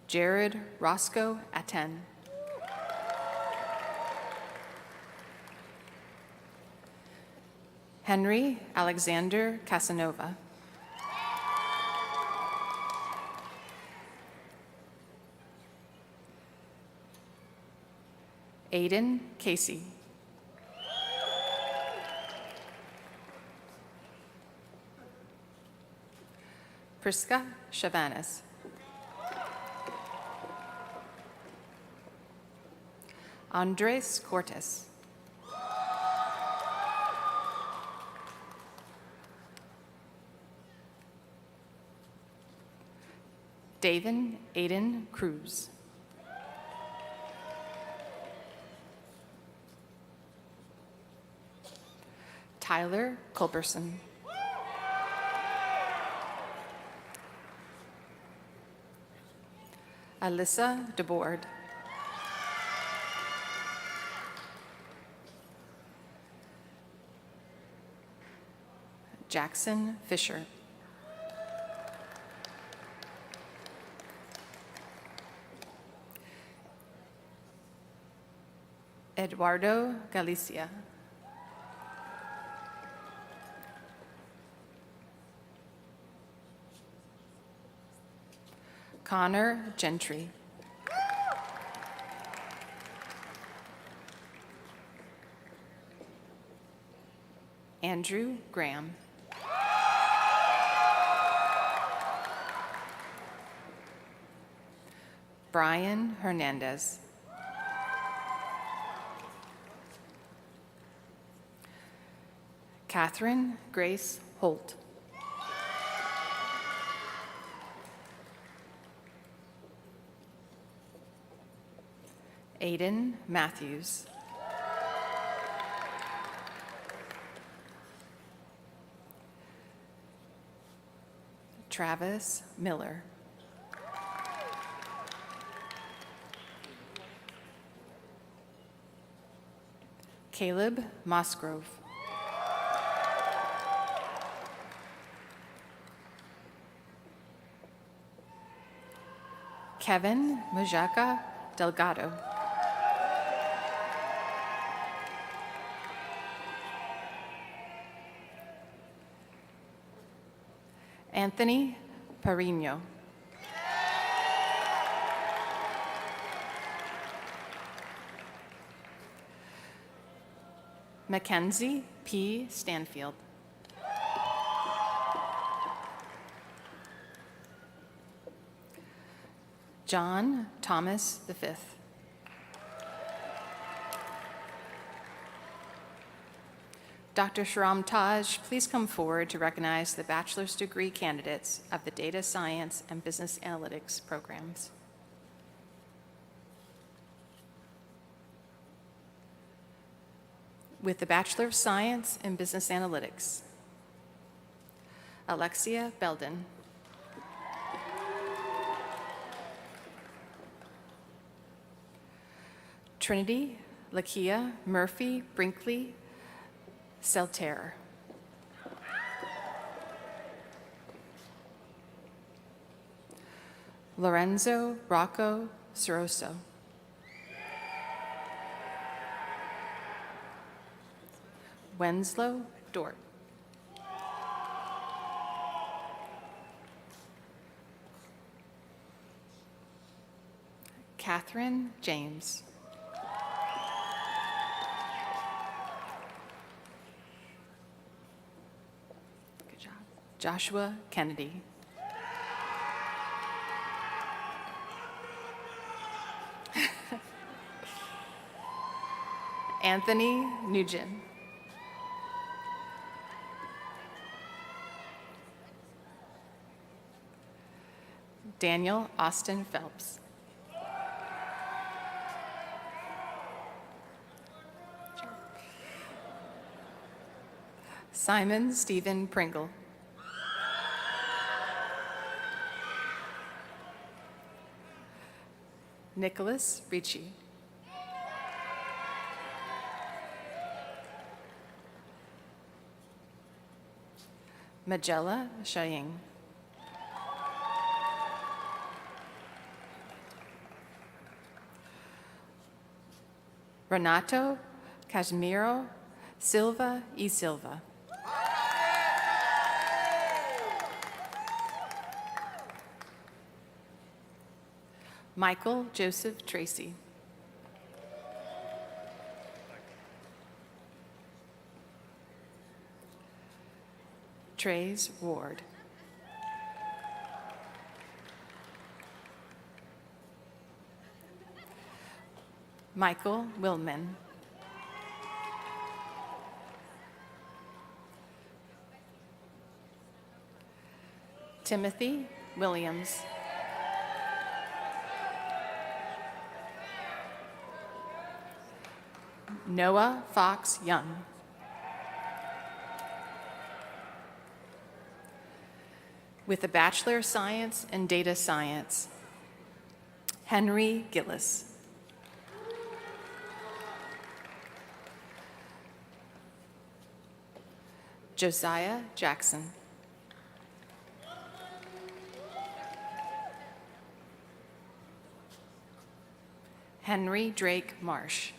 Jared Roscoe Aten. Henry Alexander Casanova. Aiden Casey. Priska Chavanis. Andres Cortes. David Aiden Cruz. Tyler Culberson. Alyssa DeBoard. Jackson Fisher. Eduardo Galicia. Connor Gentry. Andrew Graham. Brian Hernandez. Catherine Grace Holt. Aiden Matthews. Travis Miller. Caleb Mosgrove. Kevin Mujaka Delgado. Anthony Parino. Mackenzie P. Stanfield. John Thomas V. Dr. Shram Taj, please come forward to recognize the bachelor's degree candidates of the Data Science and Business Analytics programs. With the Bachelor of Science in Business Analytics, Alexia Belden. Trinity Lakia Murphy Brinkley Selter. Lorenzo Rocco Soroso. Wenslow Dort. Catherine James. Good job. Joshua Kennedy. Anthony Nugent. Daniel Austin Phelps. Simon Stephen Pringle. Nicholas Ricci. Magella Shaying. Renato Casimiro Silva e Silva. Michael Joseph Tracy. Trace Ward. Michael Willman. Timothy Williams. Noah Fox Young. With a Bachelor of Science in Data Science, Henry Gillis. Josiah Jackson. Henry Drake Marsh.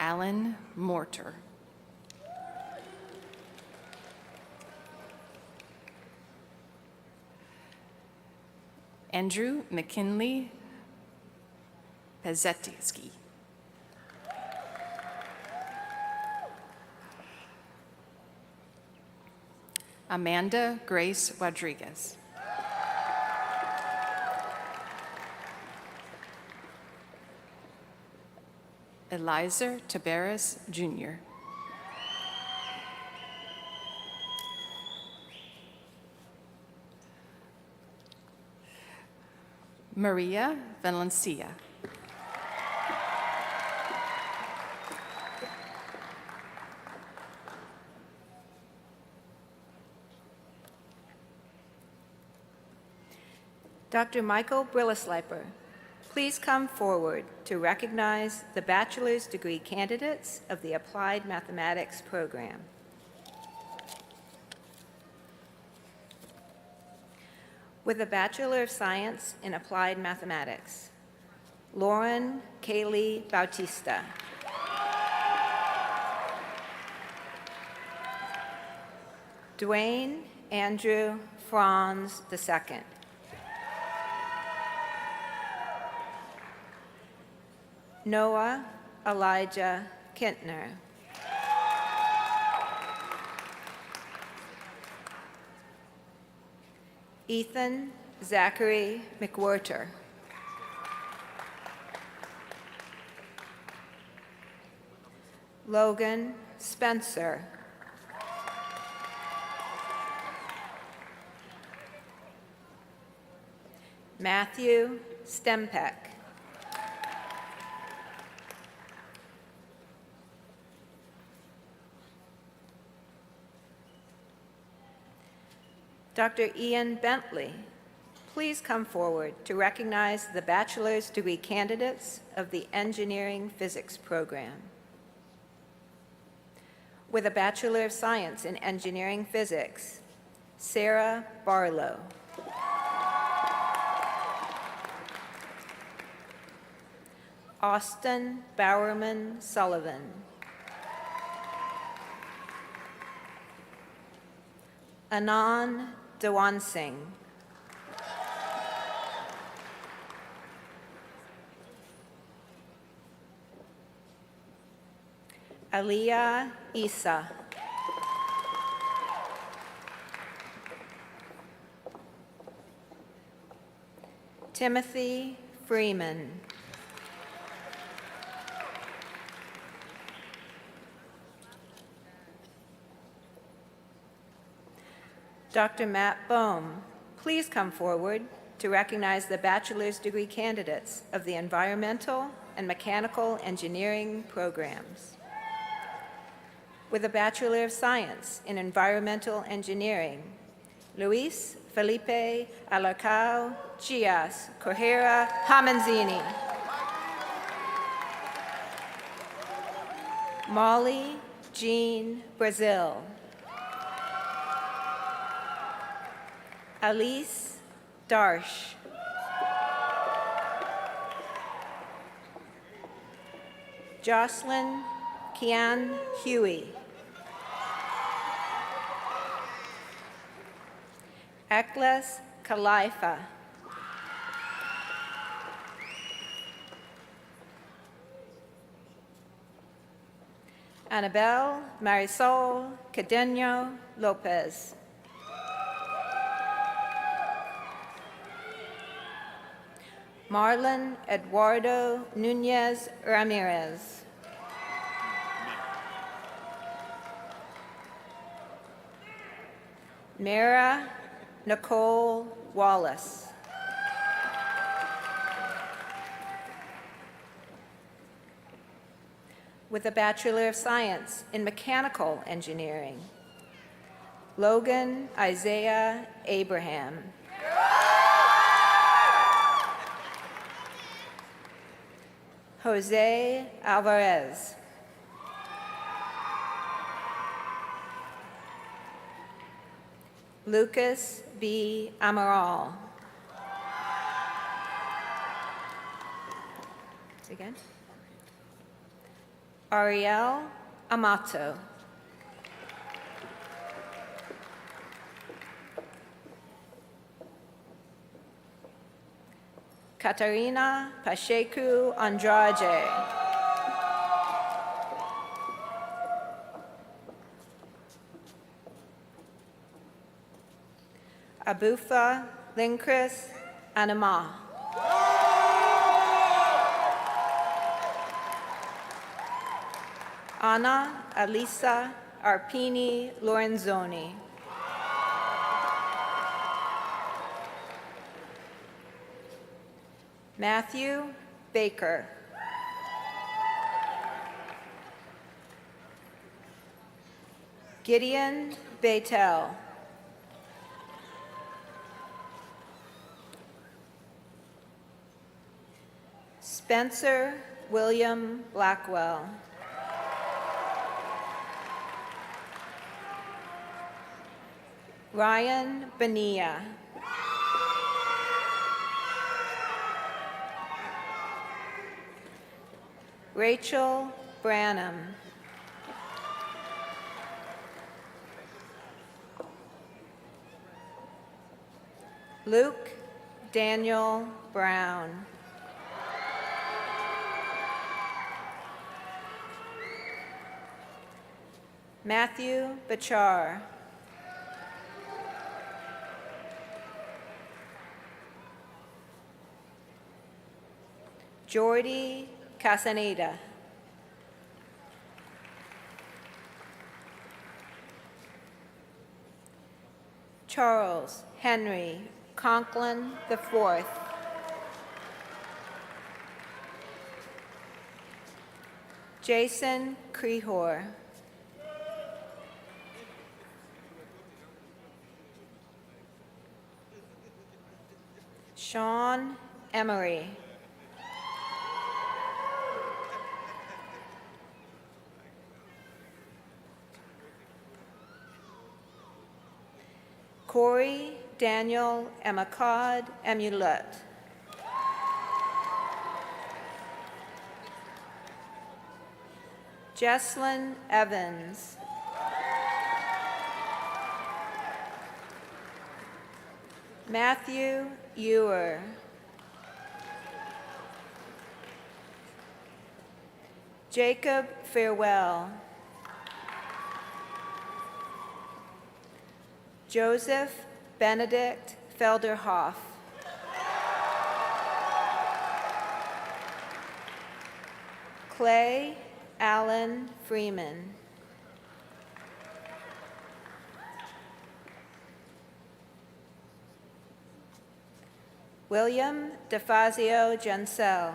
Alan Mortar. Andrew McKinley Pezetsky. Amanda Grace Rodriguez. Eliza Tabares Jr. Maria Valencia. Dr. Michael Brillisleiper, please come forward to recognize the bachelor's degree candidates of the Applied Mathematics program. With a Bachelor of Science in Applied Mathematics, Lauren Kaylee Bautista. Dwayne Andrew Franz II. Noah Elijah Kintner. Ethan Zachary McWhirter. Logan Spencer. Matthew Stempeck. Dr. Ian Bentley, please come forward to recognize the bachelor's degree candidates of the Engineering Physics program. With a Bachelor of Science in Engineering Physics, Sarah Barlow. Austin Bowerman Sullivan. Anand Dewan Singh. Aliyah Isa. Timothy Freeman. Dr. Matt Bohm, please come forward to recognize the bachelor's degree candidates of the Environmental and Mechanical Engineering programs. With a Bachelor of Science in Environmental Engineering, Luis Felipe Alarcao Gias Correra Hamenzini. Molly Jean Brazil. Alice Darsh. Jocelyn Kian Huey. Ekles Khalifa. Annabelle Marisol Cadeno Lopez. Marlon Eduardo Nunez Ramirez. Mara Nicole Wallace. With a Bachelor of Science in Mechanical Engineering, Logan Isaiah Abraham. Jose Alvarez. Lucas B. Amaral. Say again. Ariel Amato. Katarina Pacheco Andrade. Abufa Lincris Anama. Anna Alisa Arpini Lorenzoni. Matthew Baker. Gideon Baytel. Spencer William Blackwell. Ryan Bonilla. Rachel Branham. Luke Daniel Brown. Matthew Bachar. Jordy Casaneda. Charles Henry Conklin IV. Jason Crehor. Sean Emery. Corey Daniel Emakad Emulet. Jesslyn Evans. Matthew Ewer. Jacob Farewell. Joseph Benedict Felderhoff. Clay Allen Freeman. William DeFazio Jensel.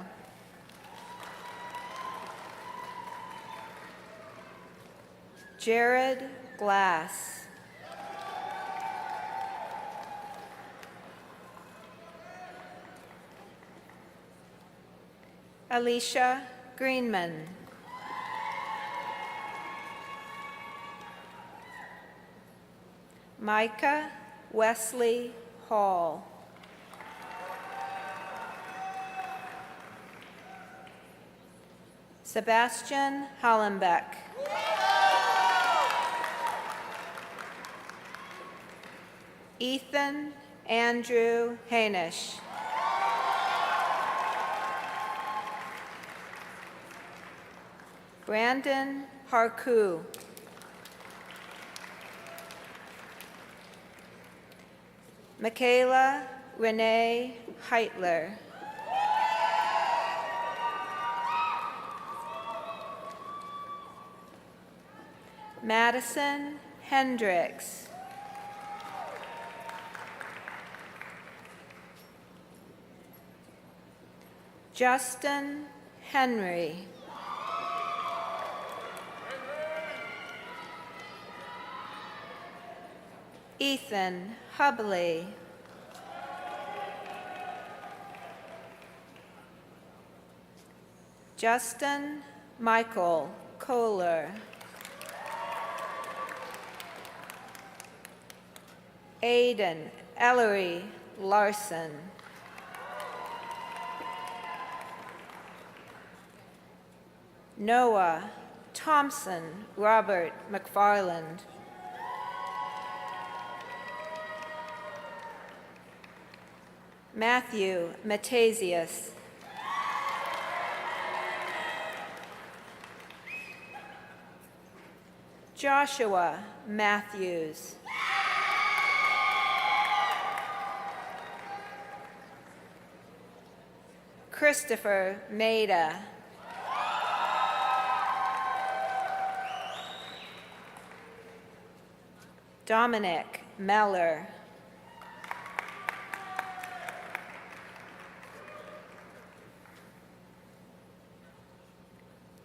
Jared Glass. Alicia Greenman. Micah Wesley Hall. Sebastian Hollenbeck. Ethan Andrew Hainish. Brandon Harku. Michaela Renee Heitler. Madison Hendricks. Justin Henry. Ethan Hubley. Justin Michael Kohler. Aiden Ellery Larson. Noah Thompson Robert McFarland. Matthew Matasius. Joshua Matthews. Christopher Maida. Dominic Meller.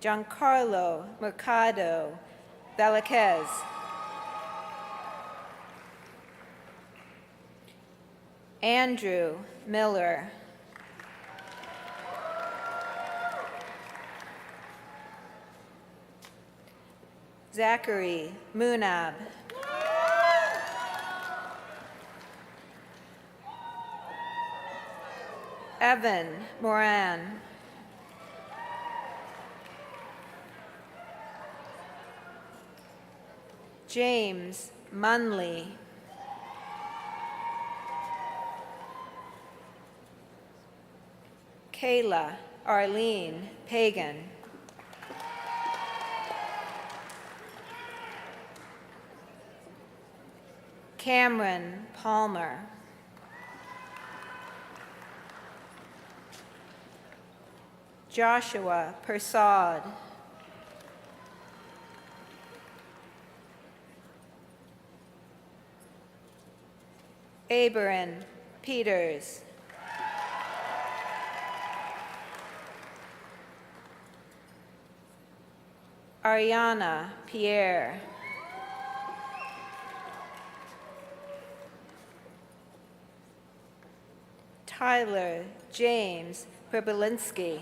Giancarlo Mercado Velasquez. Andrew Miller. Zachary Munab. Evan Moran. James Munley. Kayla Arlene Pagan. Cameron Palmer. Joshua Persad. Aberin Peters. Ariana Pierre. Tyler James Perbelinski.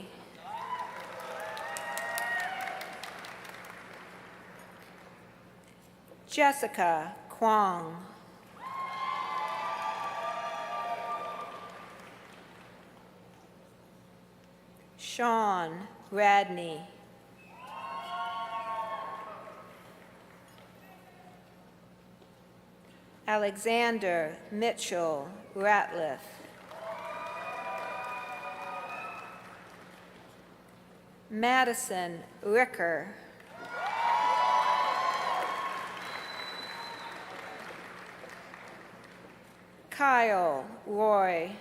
Jessica Kwong. Sean Radney. Alexander Mitchell Ratliff. Madison Ricker. Kyle Roy.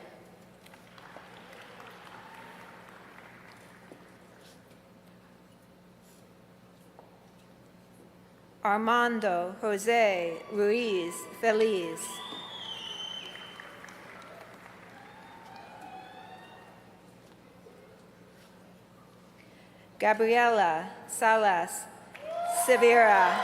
Armando Jose Ruiz Feliz. Gabriela Salas Severa.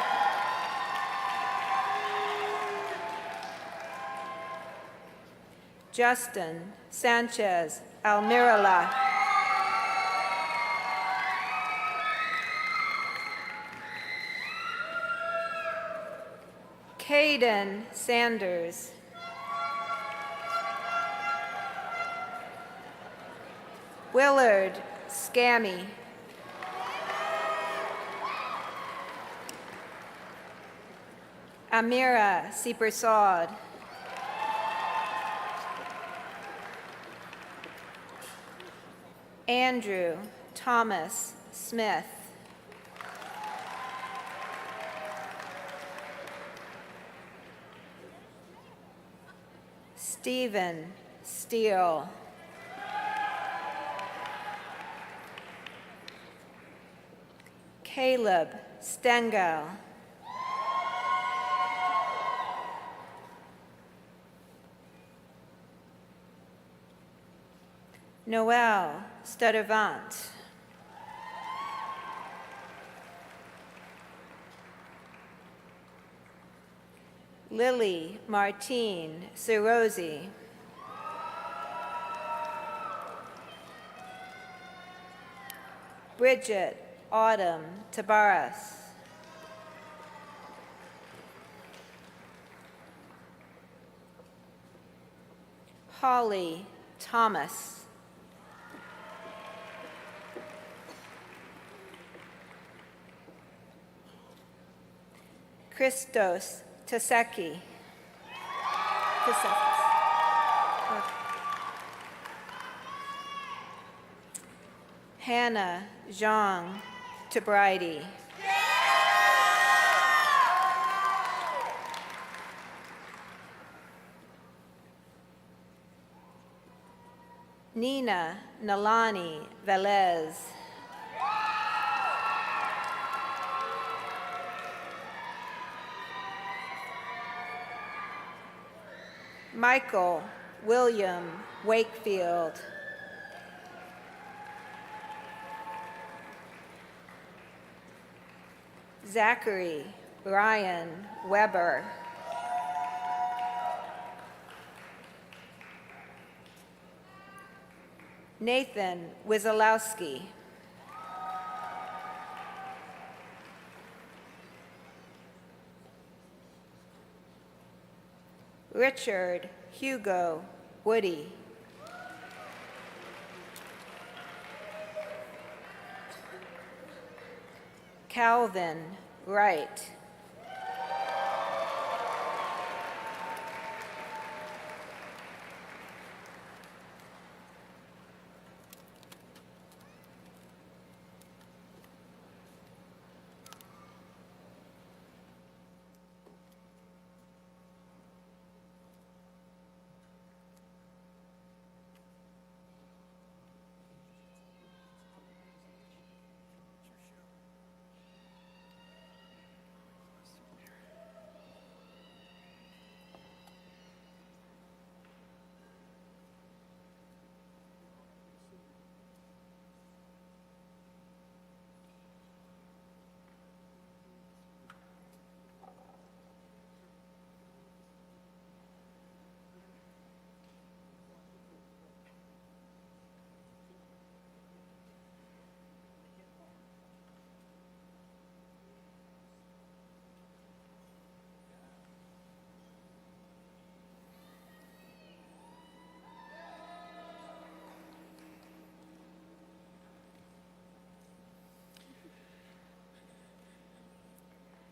Justin Sanchez Almirala. Caden Sanders. Willard Scammy. Amira Sipersad. Andrew Thomas Smith. Stephen Steele. Caleb Stengel. Noel Stuttervant. Lily Martine Cirosi. Bridget Autumn Tabaras. Holly Thomas. Christos Taseki. Hannah Zhang Tabridi. Nina Nalani Velez. Michael William Wakefield. Zachary Ryan Weber. Nathan Wizolowski. Richard Hugo Woody. Calvin Wright.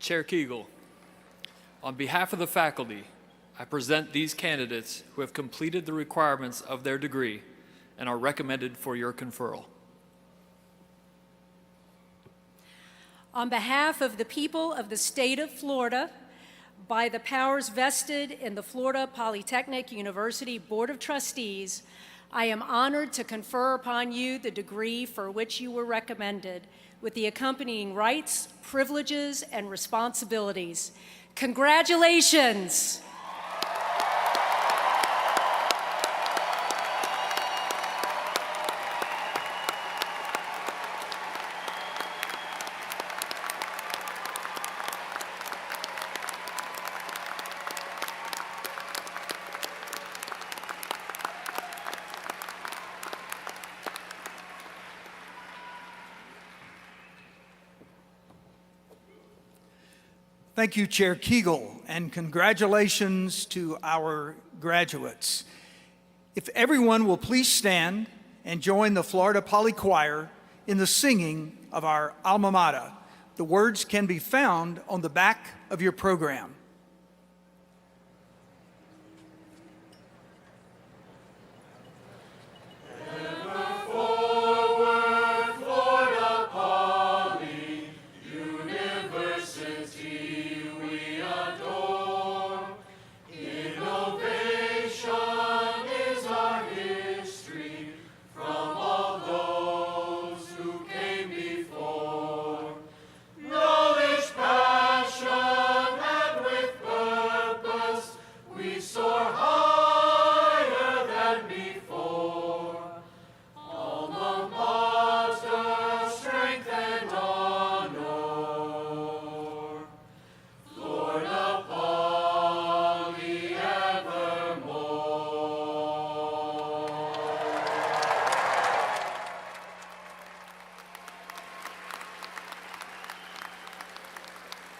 Chair Kegel, on behalf of the faculty, I present these candidates who have completed the requirements of their degree and are recommended for your conferral. On behalf of the people of the state of Florida, by the powers vested in the Florida Polytechnic University Board of Trustees, I am honored to confer upon you the degree for which you were recommended, with the accompanying rights, privileges, and responsibilities. Congratulations! Thank you, Chair Kegel, and congratulations to our graduates. If everyone will please stand and join the Florida Poly Choir in the singing of our alma mater. The words can be found on the back of your program.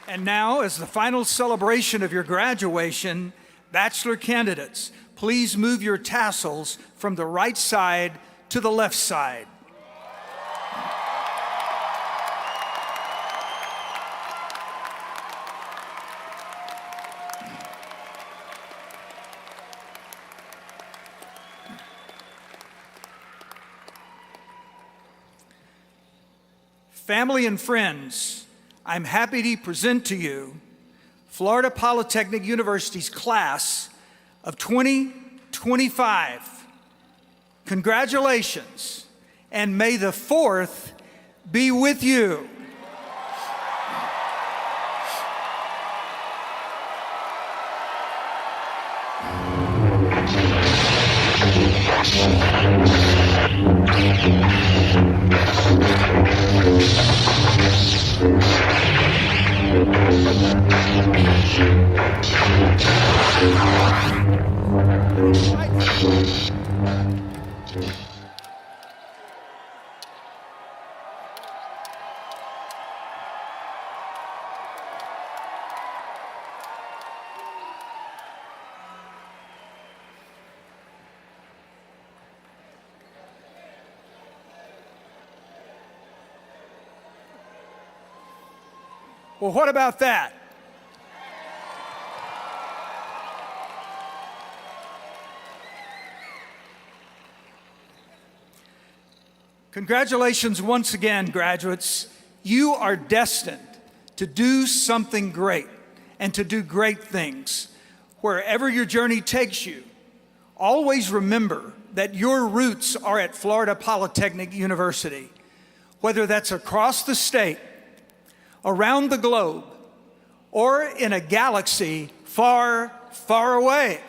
And now, as the final celebration of your graduation, bachelor candidates, please move your tassels from the right side to the left side. family and friends, I'm happy to present to you Florida Polytechnic University's class of 2025. Congratulations, and may the 4th be with you. Well, what about that? Congratulations once again, graduates. You are destined to do something great and to do great things. Wherever your journey takes you, always remember that your roots are at Florida Polytechnic University, whether that's across the state, around the globe, or in a galaxy far, far away.